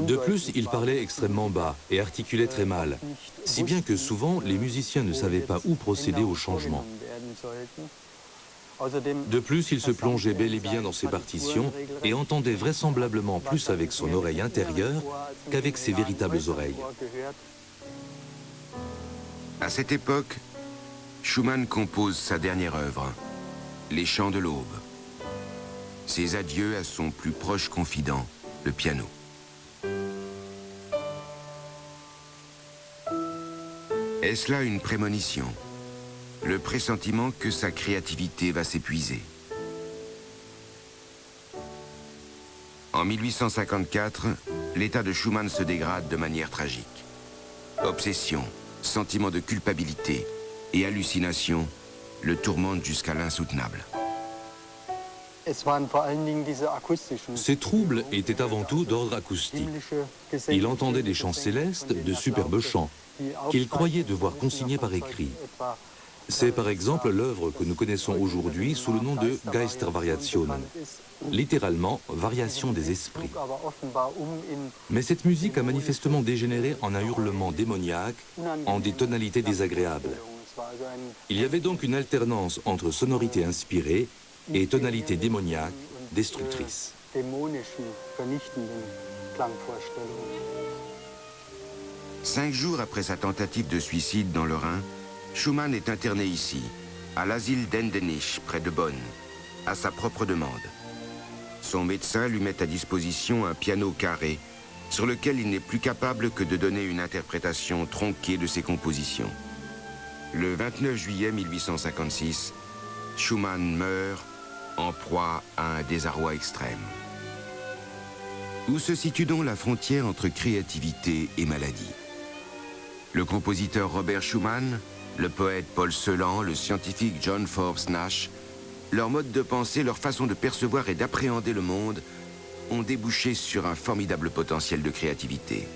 De plus, il parlait extrêmement bas et articulait très mal, si bien que souvent les musiciens ne savaient pas où procéder au changement. De plus, il se plongeait bel et bien dans ses partitions et entendait vraisemblablement plus avec son oreille intérieure qu'avec ses véritables oreilles. À cette époque, Schumann compose sa dernière œuvre, Les Chants de l'Aube. Ses adieux à son plus proche confident, le piano. Est-ce là une prémonition? Le pressentiment que sa créativité va s'épuiser? En 1854, l'état de Schumann se dégrade de manière tragique. Obsession, sentiment de culpabilité et hallucination le tourmentent jusqu'à l'insoutenable. Ces troubles étaient avant tout d'ordre acoustique. Il entendait des chants célestes, de superbes chants, qu'il croyait devoir consigner par écrit. C'est par exemple l'œuvre que nous connaissons aujourd'hui sous le nom de Geistervariationen, littéralement variation des esprits. Mais cette musique a manifestement dégénéré en un hurlement démoniaque, en des tonalités désagréables. Il y avait donc une alternance entre sonorité inspirée et tonalité démoniaque, destructrice. 5 jours après sa tentative de suicide dans le Rhin, Schumann est interné ici, à l'asile d'Endenich, près de Bonn, à sa propre demande. Son médecin lui met à disposition un piano carré, sur lequel il n'est plus capable que de donner une interprétation tronquée de ses compositions. Le 29 juillet 1856, Schumann meurt en proie à un désarroi extrême. Où se situe donc la frontière entre créativité et maladie? Le compositeur Robert Schumann, le poète Paul Celan, le scientifique John Forbes Nash, leur mode de pensée, leur façon de percevoir et d'appréhender le monde ont débouché sur un formidable potentiel de créativité.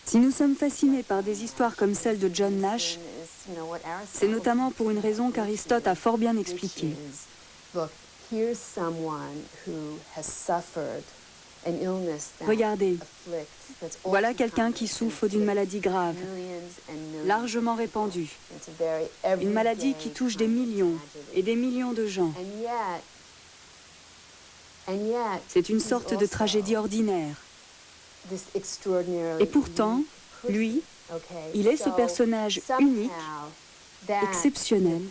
Si nous sommes fascinés par des histoires comme celle de John Nash, c'est notamment pour une raison qu'Aristote a fort bien expliquée. Regardez, voilà quelqu'un qui souffre d'une maladie grave, largement répandue, une maladie qui touche des millions et des millions de gens. C'est une sorte de tragédie ordinaire. Et pourtant, lui, il est ce personnage unique, exceptionnel,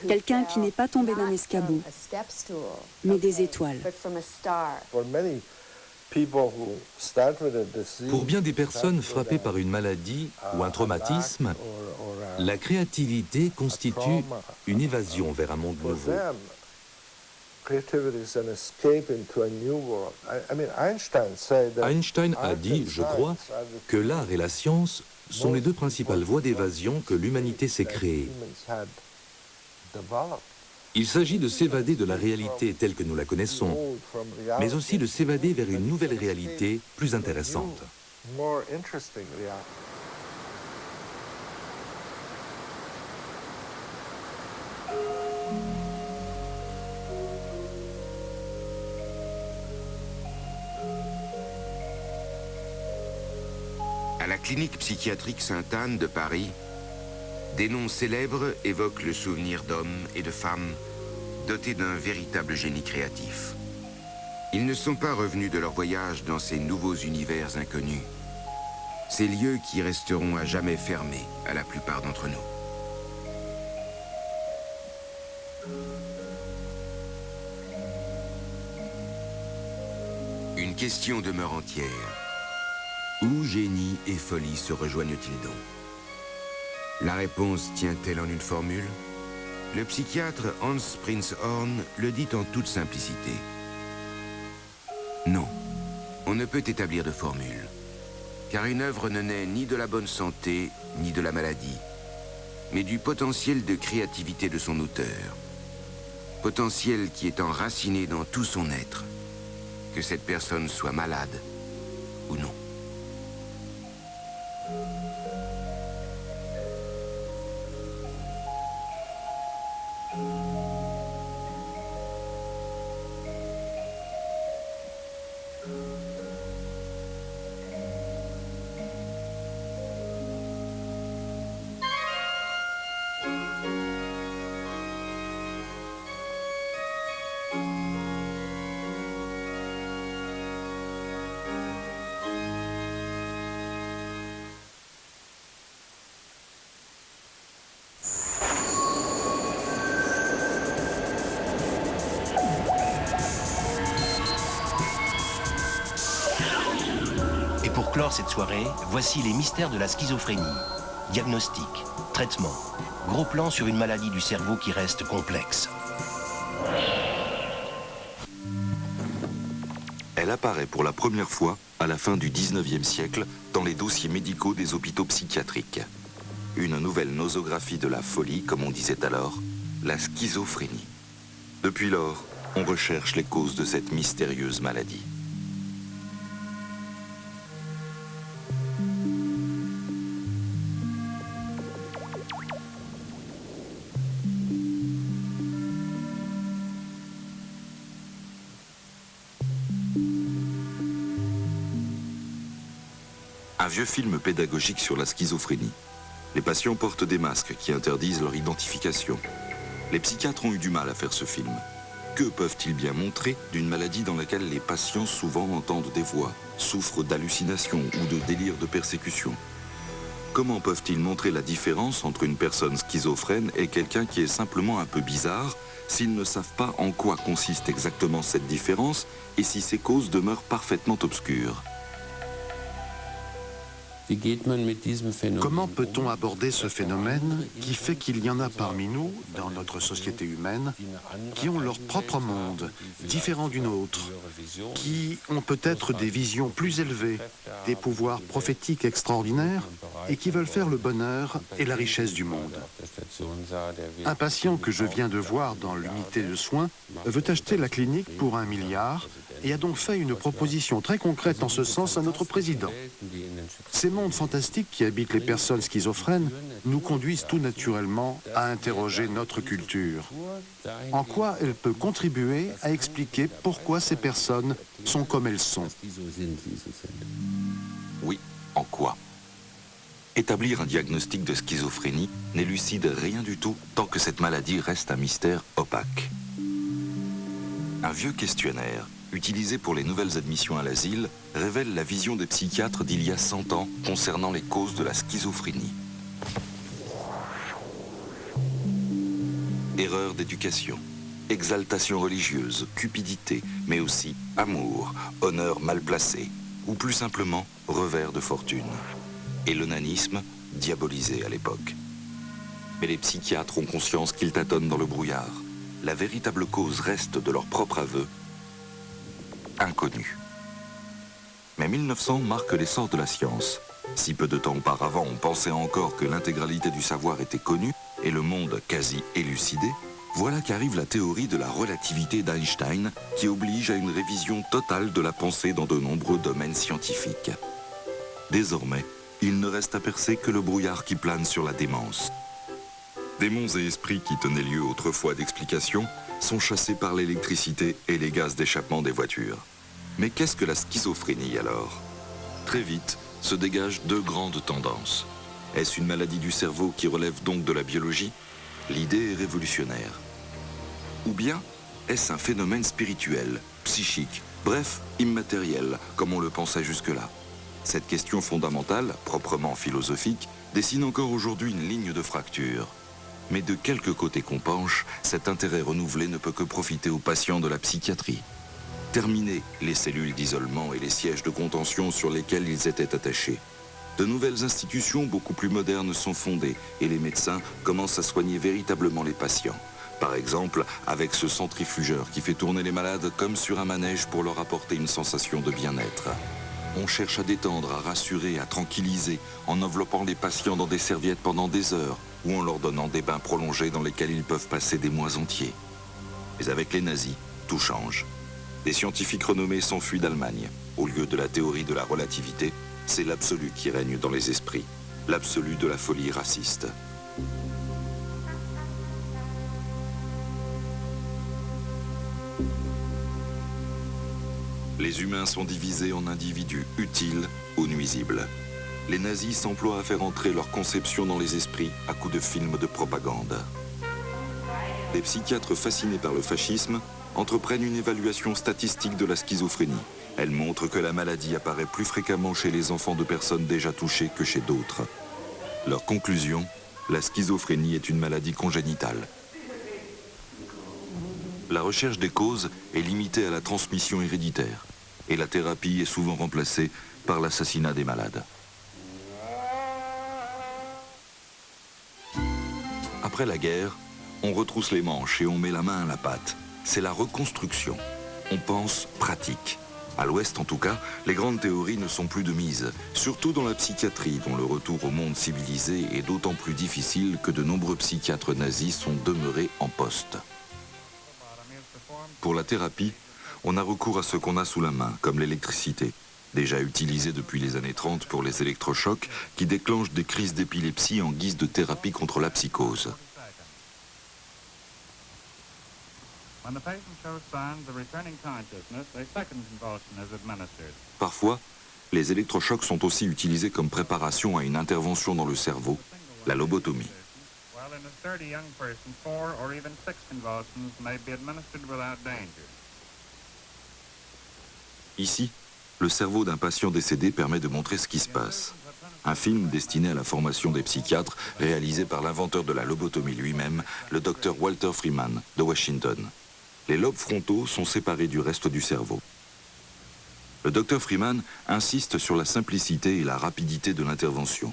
quelqu'un qui n'est pas tombé d'un escabeau, mais des étoiles. Pour bien des personnes frappées par une maladie ou un traumatisme, la créativité constitue une évasion vers un monde nouveau. Einstein a dit, je crois, que l'art et la science sont les deux principales voies d'évasion que l'humanité s'est créée. Il s'agit de s'évader de la réalité telle que nous la connaissons, mais aussi de s'évader vers une nouvelle réalité plus intéressante. À la clinique psychiatrique Sainte-Anne de Paris, des noms célèbres évoquent le souvenir d'hommes et de femmes dotés d'un véritable génie créatif. Ils ne sont pas revenus de leur voyage dans ces nouveaux univers inconnus, ces lieux qui resteront à jamais fermés à la plupart d'entre nous. Une question demeure entière. Où génie et folie se rejoignent-ils donc? La réponse tient-elle en une formule? Le psychiatre Hans Prinzhorn le dit en toute simplicité. Non, on ne peut établir de formule, car une œuvre ne naît ni de la bonne santé, ni de la maladie, mais du potentiel de créativité de son auteur. Potentiel qui est enraciné dans tout son être, que cette personne soit malade ou non. Pour clore cette soirée, voici les mystères de la schizophrénie. Diagnostic, traitement, gros plan sur une maladie du cerveau qui reste complexe. Elle apparaît pour la première fois à la fin du 19e siècle dans les dossiers médicaux des hôpitaux psychiatriques. Une nouvelle nosographie de la folie, comme on disait alors, la schizophrénie. Depuis lors, on recherche les causes de cette mystérieuse maladie. Un vieux film pédagogique sur la schizophrénie. Les patients portent des masques qui interdisent leur identification. Les psychiatres ont eu du mal à faire ce film. Que peuvent-ils bien montrer d'une maladie dans laquelle les patients souvent entendent des voix, souffrent d'hallucinations ou de délires de persécution? Comment peuvent-ils montrer la différence entre une personne schizophrène et quelqu'un qui est simplement un peu bizarre s'ils ne savent pas en quoi consiste exactement cette différence et si ses causes demeurent parfaitement obscures? Comment peut-on aborder ce phénomène qui fait qu'il y en a parmi nous, dans notre société humaine, qui ont leur propre monde, différent du nôtre, qui ont peut-être des visions plus élevées, des pouvoirs prophétiques extraordinaires et qui veulent faire le bonheur et la richesse du monde? Un patient que je viens de voir dans l'unité de soins veut acheter la clinique pour 1 milliard et a donc fait une proposition très concrète en ce sens à notre président. Ces mondes fantastiques qui habitent les personnes schizophrènes nous conduisent tout naturellement à interroger notre culture. En quoi elle peut contribuer à expliquer pourquoi ces personnes sont comme elles sont? Oui, en quoi? Établir un diagnostic de schizophrénie n'élucide rien du tout tant que cette maladie reste un mystère opaque. Un vieux questionnaire, utilisé pour les nouvelles admissions à l'asile, révèle la vision des psychiatres d'il y a 100 ans concernant les causes de la schizophrénie. Erreur d'éducation, exaltation religieuse, cupidité, mais aussi amour, honneur mal placé, ou plus simplement revers de fortune. Et l'onanisme, diabolisé à l'époque. Mais les psychiatres ont conscience qu'ils tâtonnent dans le brouillard. La véritable cause reste, de leur propre aveu, inconnue. Mais 1900 marque l'essor de la science. Si peu de temps auparavant on pensait encore que l'intégralité du savoir était connue et le monde quasi élucidé, voilà qu'arrive la théorie de la relativité d'Einstein qui oblige à une révision totale de la pensée dans de nombreux domaines scientifiques. Désormais, il ne reste à percer que le brouillard qui plane sur la démence. Démons et esprits qui tenaient lieu autrefois d'explications sont chassés par l'électricité et les gaz d'échappement des voitures. Mais qu'est-ce que la schizophrénie alors? Très vite se dégagent deux grandes tendances. Est-ce une maladie du cerveau qui relève donc de la biologie? L'idée est révolutionnaire. Ou bien est-ce un phénomène spirituel, psychique, bref, immatériel, comme on le pensait jusque-là? Cette question fondamentale, proprement philosophique, dessine encore aujourd'hui une ligne de fracture. Mais de quelque côté qu'on penche, cet intérêt renouvelé ne peut que profiter aux patients de la psychiatrie. Terminer les cellules d'isolement et les sièges de contention sur lesquels ils étaient attachés. De nouvelles institutions beaucoup plus modernes sont fondées et les médecins commencent à soigner véritablement les patients. Par exemple, avec ce centrifugeur qui fait tourner les malades comme sur un manège pour leur apporter une sensation de bien-être. On cherche à détendre, à rassurer, à tranquilliser, en enveloppant les patients dans des serviettes pendant des heures ou en leur donnant des bains prolongés dans lesquels ils peuvent passer des mois entiers. Mais avec les nazis, tout change. Des scientifiques renommés s'enfuient d'Allemagne. Au lieu de la théorie de la relativité, c'est l'absolu qui règne dans les esprits, l'absolu de la folie raciste. Les humains sont divisés en individus utiles ou nuisibles. Les nazis s'emploient à faire entrer leur conception dans les esprits à coups de films de propagande. Des psychiatres fascinés par le fascisme entreprennent une évaluation statistique de la schizophrénie. Elle montre que la maladie apparaît plus fréquemment chez les enfants de personnes déjà touchées que chez d'autres. Leur conclusion, la schizophrénie est une maladie congénitale. La recherche des causes est limitée à la transmission héréditaire. et la thérapie est souvent remplacée par l'assassinat des malades. Après la guerre, on retrousse les manches et on met la main à la pâte. C'est la reconstruction. On pense pratique. À l'Ouest, en tout cas, les grandes théories ne sont plus de mise, surtout dans la psychiatrie, dont le retour au monde civilisé est d'autant plus difficile que de nombreux psychiatres nazis sont demeurés en poste. Pour la thérapie, on a recours à ce qu'on a sous la main, comme l'électricité, déjà utilisée depuis les années 30 pour les électrochocs, qui déclenchent des crises d'épilepsie en guise de thérapie contre la psychose. Parfois, les électrochocs sont aussi utilisés comme préparation à une intervention dans le cerveau, la lobotomie. Ici, le cerveau d'un patient décédé permet de montrer ce qui se passe. Un film destiné à la formation des psychiatres, réalisé par l'inventeur de la lobotomie lui-même, le docteur Walter Freeman de Washington. Les lobes frontaux sont séparés du reste du cerveau. Le docteur Freeman insiste sur la simplicité et la rapidité de l'intervention.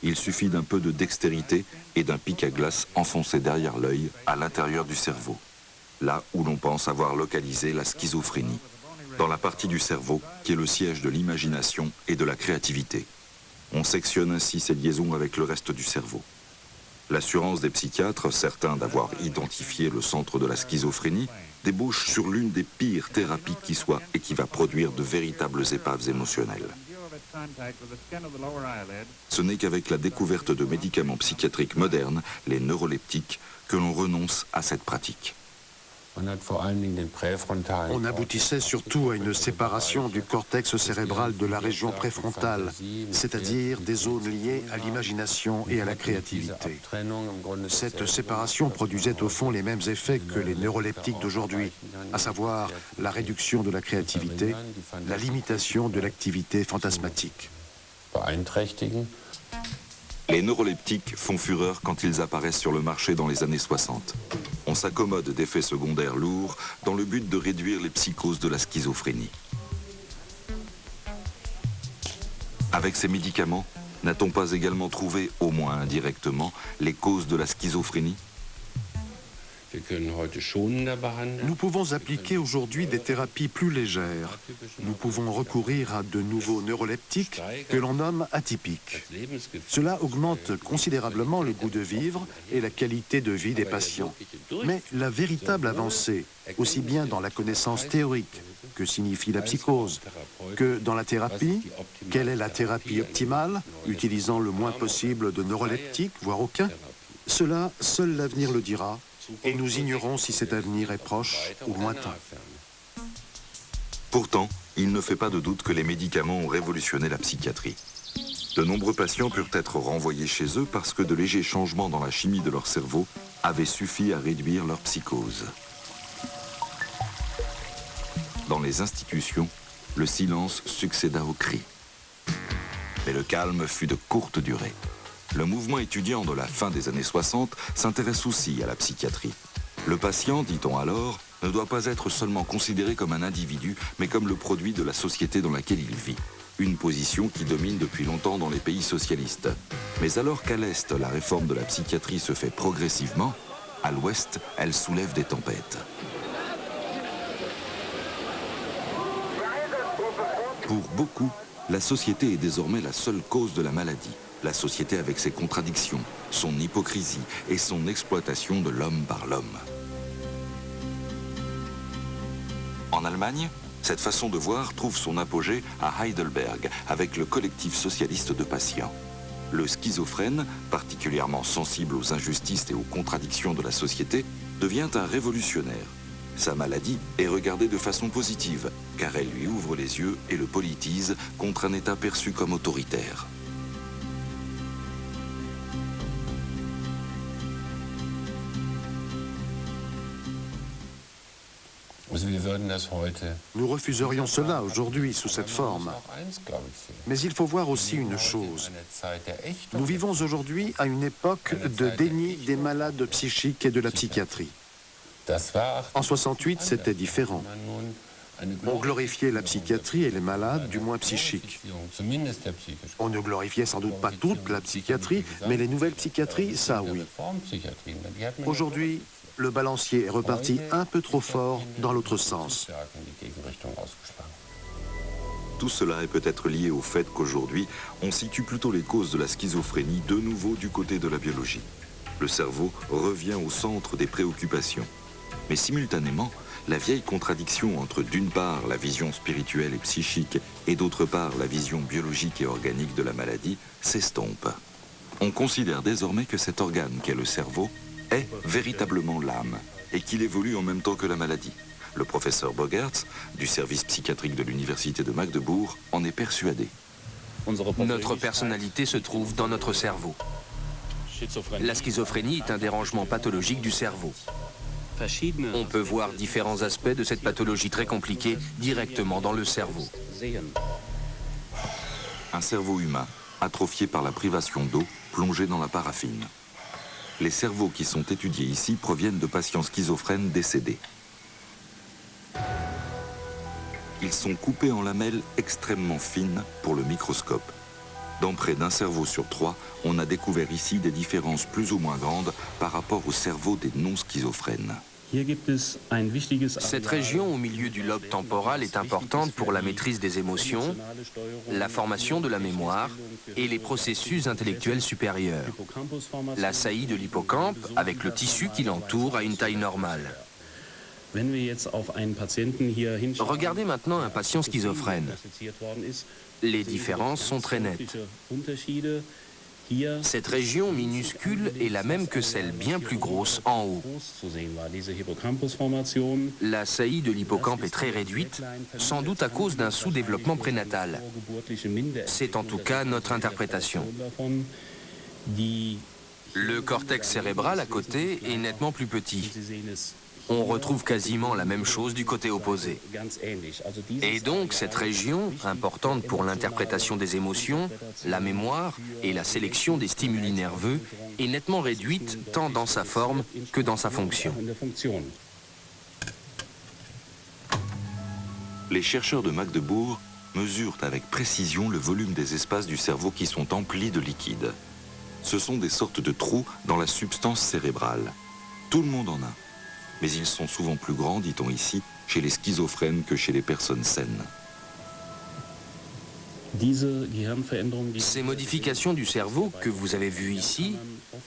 Il suffit d'un peu de dextérité et d'un pic à glace enfoncé derrière l'œil, à l'intérieur du cerveau, là où l'on pense avoir localisé la schizophrénie, dans la partie du cerveau qui est le siège de l'imagination et de la créativité. On sectionne ainsi ces liaisons avec le reste du cerveau. L'assurance des psychiatres, certains d'avoir identifié le centre de la schizophrénie, débouche sur l'une des pires thérapies qui soit et qui va produire de véritables épaves émotionnelles. Ce n'est qu'avec la découverte de médicaments psychiatriques modernes, les neuroleptiques, que l'on renonce à cette pratique. On aboutissait surtout à une séparation du cortex cérébral de la région préfrontale, c'est-à-dire des zones liées à l'imagination et à la créativité. Cette séparation produisait au fond les mêmes effets que les neuroleptiques d'aujourd'hui, à savoir la réduction de la créativité, la limitation de l'activité fantasmatique. Les neuroleptiques font fureur quand ils apparaissent sur le marché dans les années 60. On s'accommode d'effets secondaires lourds dans le but de réduire les psychoses de la schizophrénie. Avec ces médicaments, n'a-t-on pas également trouvé, au moins indirectement, les causes de la schizophrénie ? Nous pouvons appliquer aujourd'hui des thérapies plus légères. Nous pouvons recourir à de nouveaux neuroleptiques que l'on nomme atypiques. Cela augmente considérablement le goût de vivre et la qualité de vie des patients. Mais la véritable avancée, aussi bien dans la connaissance théorique, que signifie la psychose, que dans la thérapie, quelle est la thérapie optimale, utilisant le moins possible de neuroleptiques, voire aucun, cela, seul l'avenir le dira. Et nous ignorons si cet avenir est proche ou lointain. Pourtant, il ne fait pas de doute que les médicaments ont révolutionné la psychiatrie. De nombreux patients purent être renvoyés chez eux parce que de légers changements dans la chimie de leur cerveau avaient suffi à réduire leur psychose. Dans les institutions, le silence succéda aux cris. Mais le calme fut de courte durée. Le mouvement étudiant de la fin des années 60 s'intéresse aussi à la psychiatrie. Le patient, dit-on alors, ne doit pas être seulement considéré comme un individu, mais comme le produit de la société dans laquelle il vit. Une position qui domine depuis longtemps dans les pays socialistes. Mais alors qu'à l'Est, la réforme de la psychiatrie se fait progressivement, à l'Ouest, elle soulève des tempêtes. Pour beaucoup, la société est désormais la seule cause de la maladie. La société avec ses contradictions, son hypocrisie et son exploitation de l'homme par l'homme. En Allemagne, cette façon de voir trouve son apogée à Heidelberg avec le collectif socialiste de patients. Le schizophrène, particulièrement sensible aux injustices et aux contradictions de la société, devient un révolutionnaire. Sa maladie est regardée de façon positive, car elle lui ouvre les yeux et le politise contre un État perçu comme autoritaire. Nous refuserions cela aujourd'hui sous cette forme. Mais il faut voir aussi une chose. Nous vivons aujourd'hui à une époque de déni des malades psychiques et de la psychiatrie. En 68, c'était différent. On glorifiait la psychiatrie et les malades, du moins psychiques. On ne glorifiait sans doute pas toute la psychiatrie, mais les nouvelles psychiatries, ça oui. Aujourd'hui, le balancier est reparti un peu trop fort dans l'autre sens. Tout cela est peut-être lié au fait qu'aujourd'hui, on situe plutôt les causes de la schizophrénie de nouveau du côté de la biologie. Le cerveau revient au centre des préoccupations. Mais simultanément, la vieille contradiction entre d'une part la vision spirituelle et psychique et d'autre part la vision biologique et organique de la maladie s'estompe. On considère désormais que cet organe qu'est le cerveau est véritablement l'âme et qu'il évolue en même temps que la maladie. Le professeur Bogaerts, du service psychiatrique de l'université de Magdebourg, en est persuadé. Notre personnalité se trouve dans notre cerveau. La schizophrénie est un dérangement pathologique du cerveau. On peut voir différents aspects de cette pathologie très compliquée directement dans le cerveau. Un cerveau humain, atrophié par la privation d'eau, plongé dans la paraffine. Les cerveaux qui sont étudiés ici proviennent de patients schizophrènes décédés. Ils sont coupés en lamelles extrêmement fines pour le microscope. Dans près d'un cerveau sur 3, on a découvert ici des différences plus ou moins grandes par rapport au cerveau des non-schizophrènes. Cette région au milieu du lobe temporal est importante pour la maîtrise des émotions, la formation de la mémoire et les processus intellectuels supérieurs. La saillie de l'hippocampe, avec le tissu qui l'entoure, a une taille normale. Regardez maintenant un patient schizophrène. Les différences sont très nettes. Cette région minuscule est la même que celle bien plus grosse en haut. La saillie de l'hippocampe est très réduite, sans doute à cause d'un sous-développement prénatal. C'est en tout cas notre interprétation. Le cortex cérébral à côté est nettement plus petit. On retrouve quasiment la même chose du côté opposé. Et donc, cette région, importante pour l'interprétation des émotions, la mémoire et la sélection des stimuli nerveux, est nettement réduite tant dans sa forme que dans sa fonction. Les chercheurs de Magdebourg mesurent avec précision le volume des espaces du cerveau qui sont emplis de liquide. Ce sont des sortes de trous dans la substance cérébrale. Tout le monde en a. Mais ils sont souvent plus grands, dit-on ici, chez les schizophrènes que chez les personnes saines. Ces modifications du cerveau que vous avez vues ici,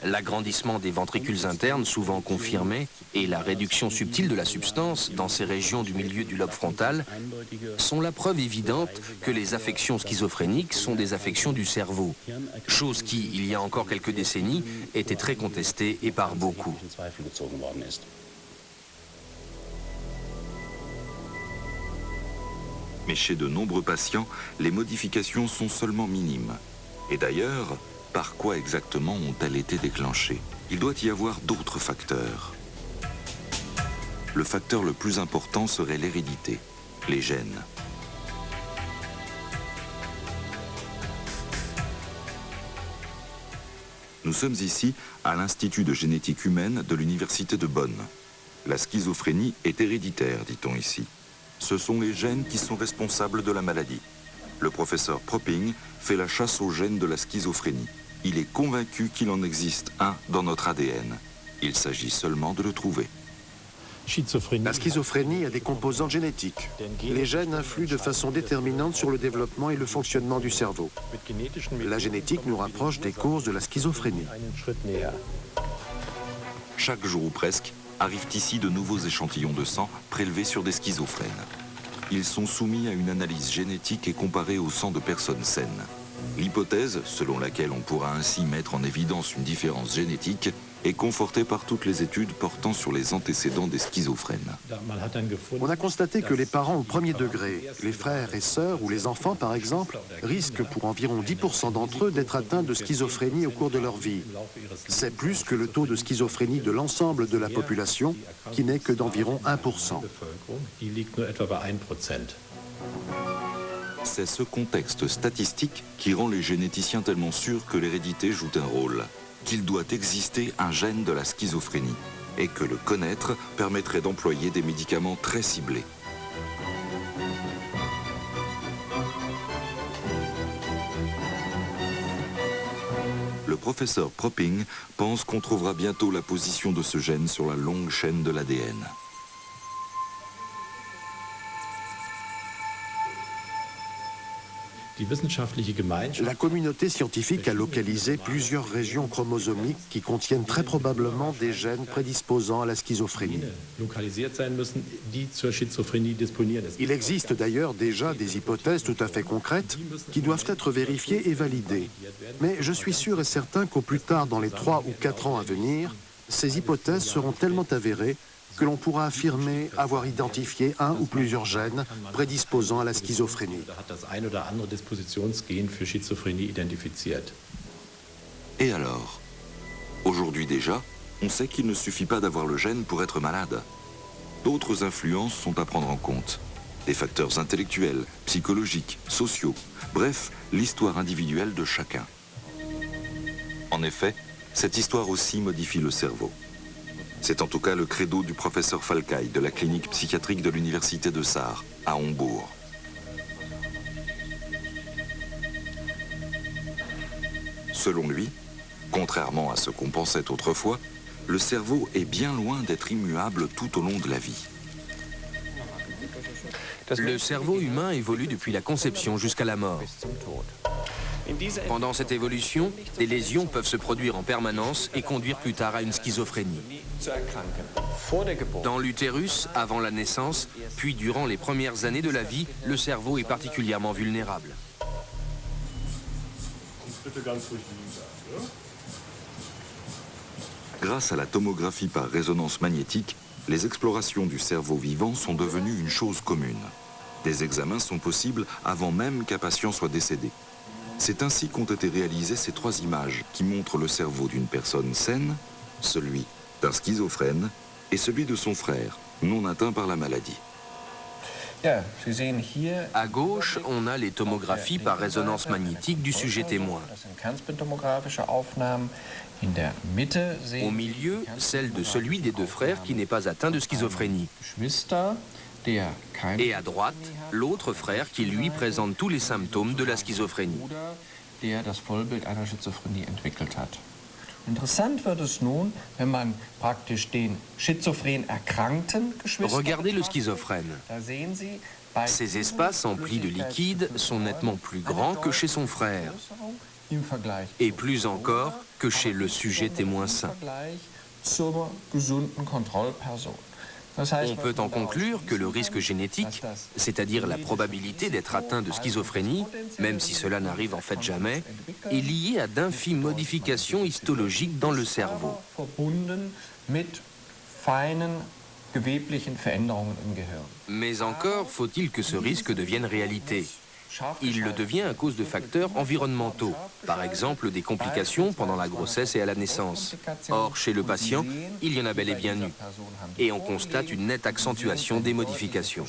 l'agrandissement des ventricules internes souvent confirmés et la réduction subtile de la substance dans ces régions du milieu du lobe frontal sont la preuve évidente que les affections schizophréniques sont des affections du cerveau, chose qui, il y a encore quelques décennies, était très contestée et par beaucoup. Mais chez de nombreux patients, les modifications sont seulement minimes. Et d'ailleurs, par quoi exactement ont-elles été déclenchées? Il doit y avoir d'autres facteurs. Le facteur le plus important serait l'hérédité, les gènes. Nous sommes ici à l'Institut de génétique humaine de l'Université de Bonn. La schizophrénie est héréditaire, dit-on ici. Ce sont les gènes qui sont responsables de la maladie. Le professeur Propping fait la chasse aux gènes de la schizophrénie. Il est convaincu qu'il en existe un dans notre ADN. Il s'agit seulement de le trouver. La schizophrénie a des composantes génétiques. Les gènes influent de façon déterminante sur le développement et le fonctionnement du cerveau. La génétique nous rapproche des causes de la schizophrénie. Chaque jour ou presque, arrivent ici de nouveaux échantillons de sang prélevés sur des schizophrènes. Ils sont soumis à une analyse génétique et comparés au sang de personnes saines. L'hypothèse, selon laquelle on pourra ainsi mettre en évidence une différence génétique, est confortée par toutes les études portant sur les antécédents des schizophrènes. On a constaté que les parents au premier degré, les frères et sœurs ou les enfants par exemple, risquent pour environ 10% d'entre eux d'être atteints de schizophrénie au cours de leur vie. C'est plus que le taux de schizophrénie de l'ensemble de la population, qui n'est que d'environ 1%. C'est ce contexte statistique qui rend les généticiens tellement sûrs que l'hérédité joue un rôle, qu'il doit exister un gène de la schizophrénie et que le connaître permettrait d'employer des médicaments très ciblés. le professeur Propping pense qu'on trouvera bientôt la position de ce gène sur la longue chaîne de l'ADN. La communauté scientifique a localisé plusieurs régions chromosomiques qui contiennent très probablement des gènes prédisposant à la schizophrénie. Il existe d'ailleurs déjà des hypothèses tout à fait concrètes qui doivent être vérifiées et validées. Mais je suis sûr et certain qu'au plus tard dans les 3 ou 4 ans à venir, ces hypothèses seront tellement avérées que l'on pourra affirmer avoir identifié un ou plusieurs gènes prédisposant à la schizophrénie. Et alors? Aujourd'hui déjà, on sait qu'il ne suffit pas d'avoir le gène pour être malade. D'autres influences sont à prendre en compte. Des facteurs intellectuels, psychologiques, sociaux, bref, l'histoire individuelle de chacun. En effet, cette histoire aussi modifie le cerveau. C'est en tout cas le credo du professeur Falkay de la clinique psychiatrique de l'université de Saar, à Hombourg. Selon lui, contrairement à ce qu'on pensait autrefois, le cerveau est bien loin d'être immuable tout au long de la vie. Le cerveau humain évolue depuis la conception jusqu'à la mort. Pendant cette évolution, des lésions peuvent se produire en permanence et conduire plus tard à une schizophrénie. Dans l'utérus, avant la naissance, puis durant les premières années de la vie, le cerveau est particulièrement vulnérable. Grâce à la tomographie par résonance magnétique, les explorations du cerveau vivant sont devenues une chose commune. Des examens sont possibles avant même qu'un patient soit décédé. C'est ainsi qu'ont été réalisées ces 3 images qui montrent le cerveau d'une personne saine, celui d'un schizophrène et celui de son frère, non atteint par la maladie. À gauche, on a les tomographies par résonance magnétique du sujet témoin. Au milieu, celle de celui des 2 frères qui n'est pas atteint de schizophrénie. Et à droite, l'autre frère qui lui présente tous les symptômes de la schizophrénie. Regardez le schizophrène. Ses espaces emplis de liquide sont nettement plus grands que chez son frère. Et plus encore que chez le sujet témoin sain. On peut en conclure que le risque génétique, c'est-à-dire la probabilité d'être atteint de schizophrénie, même si cela n'arrive en fait jamais, est lié à d'infimes modifications histologiques dans le cerveau. Mais encore faut-il que ce risque devienne réalité. Il le devient à cause de facteurs environnementaux, par exemple des complications pendant la grossesse et à la naissance. Or, chez le patient, il y en a bel et bien eu. Et on constate une nette accentuation des modifications.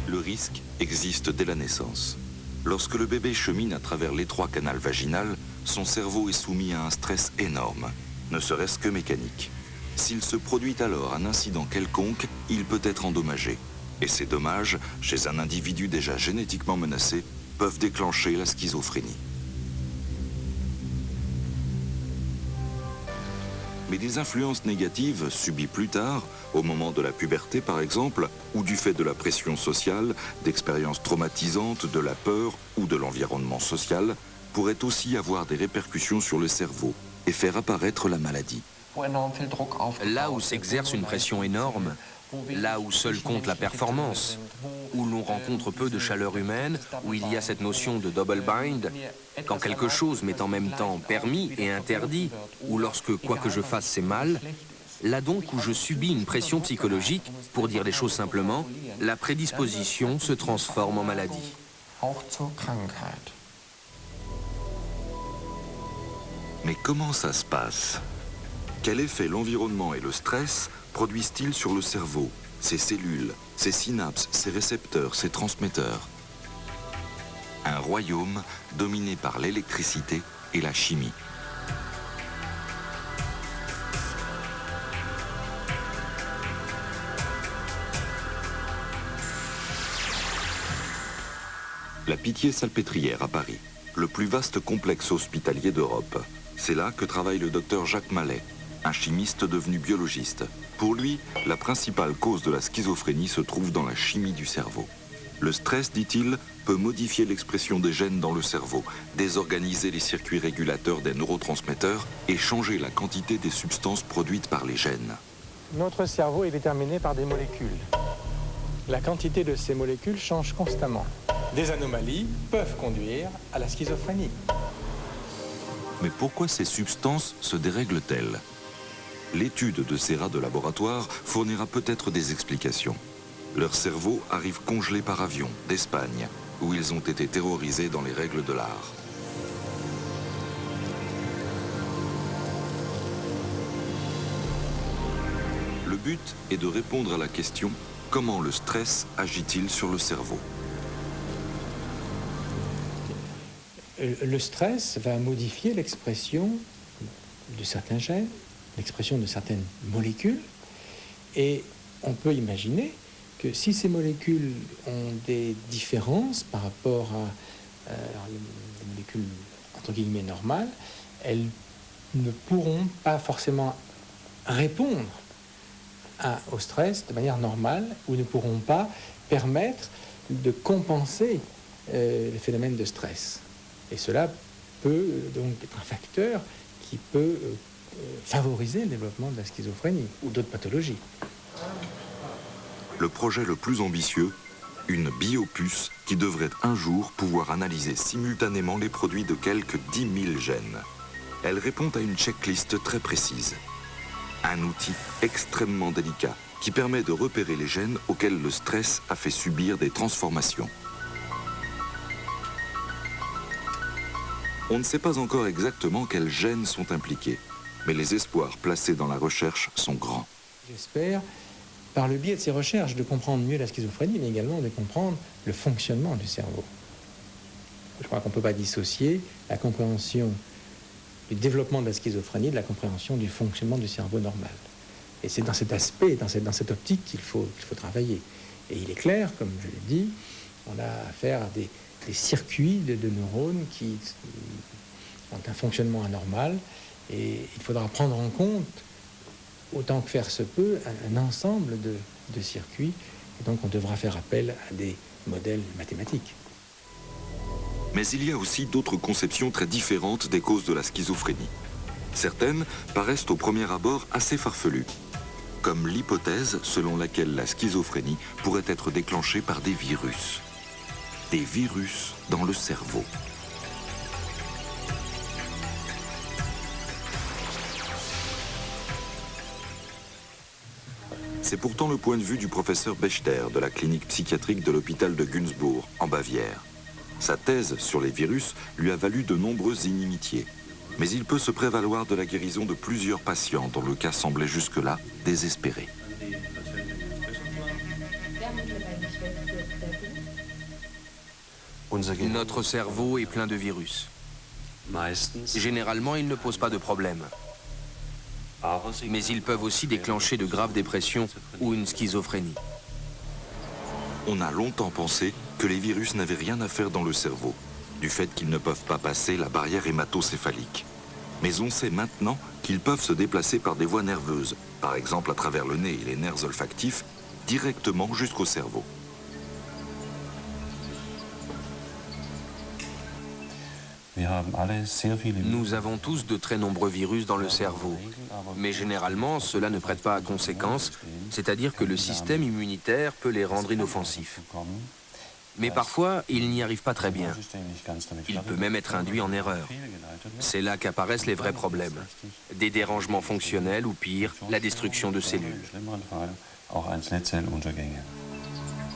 Le risque existe dès la naissance. Lorsque le bébé chemine à travers l'étroit canal vaginal, son cerveau est soumis à un stress énorme, ne serait-ce que mécanique. S'il se produit alors un incident quelconque, il peut être endommagé. Et ces dommages, chez un individu déjà génétiquement menacé, peuvent déclencher la schizophrénie. Mais des influences négatives subies plus tard, au moment de la puberté par exemple, ou du fait de la pression sociale, d'expériences traumatisantes, de la peur ou de l'environnement social, pourraient aussi avoir des répercussions sur le cerveau et faire apparaître la maladie. Là où s'exerce une pression énorme, là où seul compte la performance, où l'on rencontre peu de chaleur humaine, où il y a cette notion de double bind, quand quelque chose m'est en même temps permis et interdit, ou lorsque quoi que je fasse c'est mal, là donc où je subis une pression psychologique, pour dire les choses simplement, la prédisposition se transforme en maladie. Mais comment ça se passe ? Quel effet l'environnement et le stress produisent-ils sur le cerveau, ses cellules, ses synapses, ses récepteurs, ses transmetteurs? Un royaume dominé par l'électricité et la chimie. la Pitié-Salpêtrière à Paris, le plus vaste complexe hospitalier d'Europe. C'est là que travaille le docteur Jacques Mallet, un chimiste devenu biologiste. Pour lui, la principale cause de la schizophrénie se trouve dans la chimie du cerveau. Le stress, dit-il, peut modifier l'expression des gènes dans le cerveau, désorganiser les circuits régulateurs des neurotransmetteurs et changer la quantité des substances produites par les gènes. Notre cerveau est déterminé par des molécules. La quantité de ces molécules change constamment. Des anomalies peuvent conduire à la schizophrénie. Mais pourquoi ces substances se dérèglent-elles? L'étude de ces rats de laboratoire fournira peut-être des explications. Leur cerveau arrive congelé par avion d'Espagne, où ils ont été terrorisés dans les règles de l'art. Le but est de répondre à la question « Comment le stress agit-il sur le cerveau ?» Le stress va modifier l'expression de certains gènes, l'expression de certaines molécules, et on peut imaginer que si ces molécules ont des différences par rapport à des molécules entre guillemets normales, elles ne pourront pas forcément répondre au stress de manière normale ou ne pourront pas permettre de compenser les phénomènes de stress. Et cela peut donc être un facteur qui peut favoriser le développement de la schizophrénie ou d'autres pathologies. Le projet le plus ambitieux, une biopuce qui devrait un jour pouvoir analyser simultanément les produits de quelques 10 000 gènes. Elle répond à une checklist très précise. Un outil extrêmement délicat qui permet de repérer les gènes auxquels le stress a fait subir des transformations. On ne sait pas encore exactement quels gènes sont impliqués, mais les espoirs placés dans la recherche sont grands. J'espère, par le biais de ces recherches, de comprendre mieux la schizophrénie, mais également de comprendre le fonctionnement du cerveau. Je crois qu'on ne peut pas dissocier la compréhension du développement de la schizophrénie de la compréhension du fonctionnement du cerveau normal. Et c'est dans cet aspect, dans cette optique qu'il faut travailler. Et il est clair, comme je l'ai dit, on a affaire à des circuits de neurones qui ont un fonctionnement anormal, et il faudra prendre en compte, autant que faire se peut, un ensemble de circuits, et donc on devra faire appel à des modèles mathématiques. Mais il y a aussi d'autres conceptions très différentes des causes de la schizophrénie. Certaines paraissent au premier abord assez farfelues, comme l'hypothèse selon laquelle la schizophrénie pourrait être déclenchée par des virus. Des virus dans le cerveau. C'est pourtant le point de vue du professeur Bechter de la clinique psychiatrique de l'hôpital de Günzburg, en Bavière. Sa thèse sur les virus lui a valu de nombreuses inimitiés. Mais il peut se prévaloir de la guérison de plusieurs patients dont le cas semblait jusque-là désespéré. Notre cerveau est plein de virus. Généralement, ils ne posent pas de problème. Mais ils peuvent aussi déclencher de graves dépressions ou une schizophrénie. On a longtemps pensé que les virus n'avaient rien à faire dans le cerveau, du fait qu'ils ne peuvent pas passer la barrière hématocéphalique. Mais on sait maintenant qu'ils peuvent se déplacer par des voies nerveuses, par exemple à travers le nez et les nerfs olfactifs, directement jusqu'au cerveau. Nous avons tous de très nombreux virus dans le cerveau, mais généralement cela ne prête pas à conséquence, c'est-à-dire que le système immunitaire peut les rendre inoffensifs. Mais parfois, il n'y arrive pas très bien. Il peut même être induit en erreur. C'est là qu'apparaissent les vrais problèmes. Des dérangements fonctionnels ou pire, la destruction de cellules.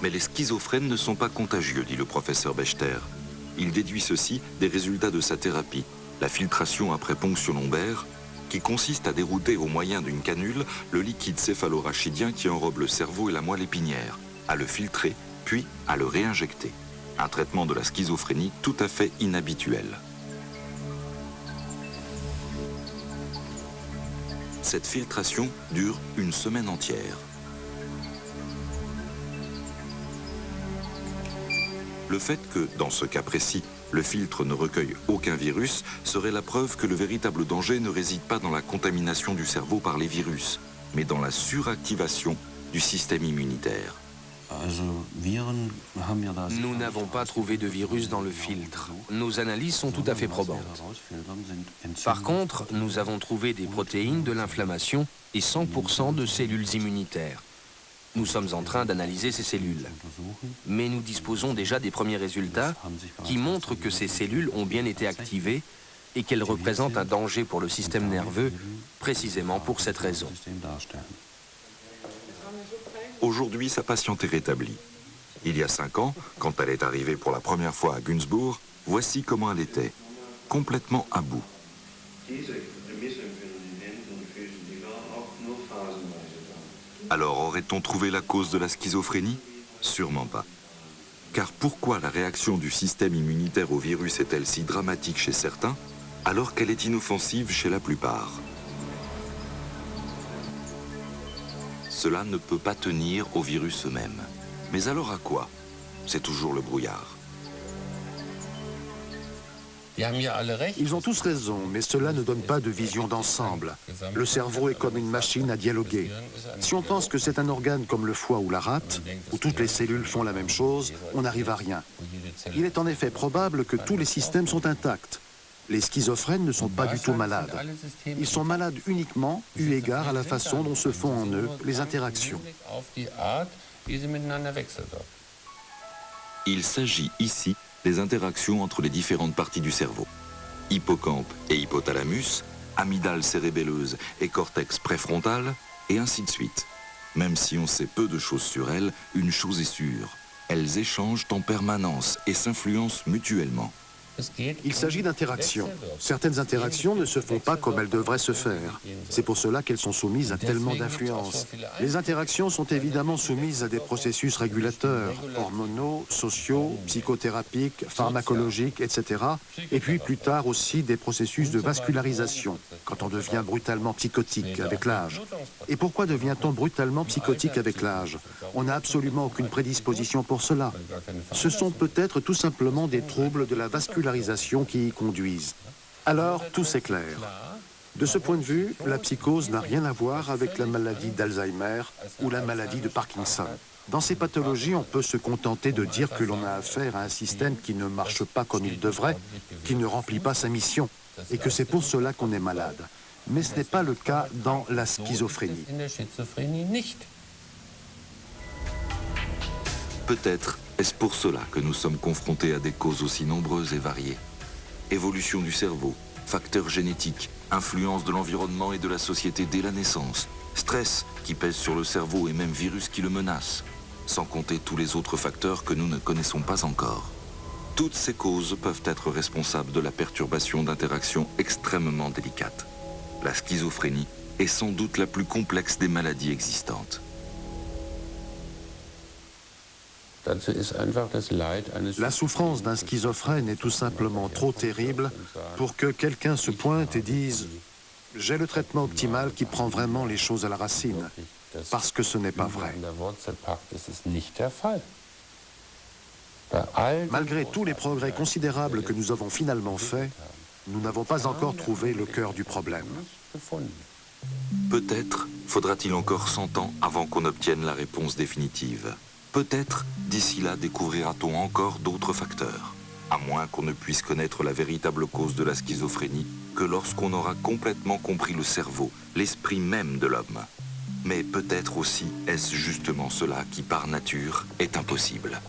Mais les schizophrènes ne sont pas contagieux, dit le professeur Bechter. Il déduit ceci des résultats de sa thérapie, la filtration après ponction lombaire, qui consiste à dérouter au moyen d'une canule le liquide céphalorachidien qui enrobe le cerveau et la moelle épinière, à le filtrer, puis à le réinjecter. Un traitement de la schizophrénie tout à fait inhabituel. Cette filtration dure une semaine entière. Le fait que, dans ce cas précis, le filtre ne recueille aucun virus serait la preuve que le véritable danger ne réside pas dans la contamination du cerveau par les virus, mais dans la suractivation du système immunitaire. Nous n'avons pas trouvé de virus dans le filtre. Nos analyses sont tout à fait probantes. Par contre, nous avons trouvé des protéines, de l'inflammation et 100% de cellules immunitaires. Nous sommes en train d'analyser ces cellules. Mais nous disposons déjà des premiers résultats qui montrent que ces cellules ont bien été activées et qu'elles représentent un danger pour le système nerveux, précisément pour cette raison. Aujourd'hui, sa patiente est rétablie. Il y a 5 ans, quand elle est arrivée pour la première fois à Günzburg, voici comment elle était, complètement à bout. Alors aurait-on trouvé la cause de la schizophrénie? Sûrement pas. Car pourquoi la réaction du système immunitaire au virus est-elle si dramatique chez certains, alors qu'elle est inoffensive chez la plupart? Cela ne peut pas tenir aux virus eux-mêmes. Mais alors à quoi? C'est toujours le brouillard. Ils ont tous raison, mais cela ne donne pas de vision d'ensemble. Le cerveau est comme une machine à dialoguer. Si on pense que c'est un organe comme le foie ou la rate, où toutes les cellules font la même chose, on n'arrive à rien. Il est en effet probable que tous les systèmes sont intacts. Les schizophrènes ne sont pas du tout malades. Ils sont malades uniquement eu égard à la façon dont se font en eux les interactions. Il s'agit ici des interactions entre les différentes parties du cerveau. Hippocampe et hypothalamus, amygdale cérébelleuse et cortex préfrontal, et ainsi de suite. Même si on sait peu de choses sur elles, une chose est sûre. Elles échangent en permanence et s'influencent mutuellement. Il s'agit d'interactions. Certaines interactions ne se font pas comme elles devraient se faire. C'est pour cela qu'elles sont soumises à tellement d'influences. Les interactions sont évidemment soumises à des processus régulateurs, hormonaux, sociaux, psychothérapiques, pharmacologiques, etc. Et puis plus tard aussi des processus de vascularisation, quand on devient brutalement psychotique avec l'âge. Et pourquoi devient-on brutalement psychotique avec l'âge? On n'a absolument aucune prédisposition pour cela. Ce sont peut-être tout simplement des troubles de la vascularisation qui y conduisent. Alors, tout s'éclaire. De ce point de vue, la psychose n'a rien à voir avec la maladie d'Alzheimer ou la maladie de Parkinson. Dans ces pathologies, on peut se contenter de dire que l'on a affaire à un système qui ne marche pas comme il devrait, qui ne remplit pas sa mission, et que c'est pour cela qu'on est malade. Mais ce n'est pas le cas dans la schizophrénie. Peut-être est-ce pour cela que nous sommes confrontés à des causes aussi nombreuses et variées. Évolution du cerveau, facteurs génétiques, influence de l'environnement et de la société dès la naissance, stress qui pèse sur le cerveau et même virus qui le menacent, sans compter tous les autres facteurs que nous ne connaissons pas encore. Toutes ces causes peuvent être responsables de la perturbation d'interactions extrêmement délicates. La schizophrénie est sans doute la plus complexe des maladies existantes. La souffrance d'un schizophrène est tout simplement trop terrible pour que quelqu'un se pointe et dise « J'ai le traitement optimal qui prend vraiment les choses à la racine », parce que ce n'est pas vrai. Malgré tous les progrès considérables que nous avons finalement faits, nous n'avons pas encore trouvé le cœur du problème. Peut-être faudra-t-il encore 100 ans avant qu'on obtienne la réponse définitive. Peut-être, d'ici là, découvrira-t-on encore d'autres facteurs. À moins qu'on ne puisse connaître la véritable cause de la schizophrénie que lorsqu'on aura complètement compris le cerveau, l'esprit même de l'homme. Mais peut-être aussi est-ce justement cela qui, par nature, est impossible.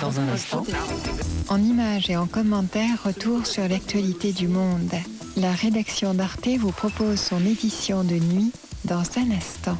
Dans un instant. En images et en commentaires, retour sur l'actualité du monde. La rédaction d'Arte vous propose son édition de nuit dans un instant.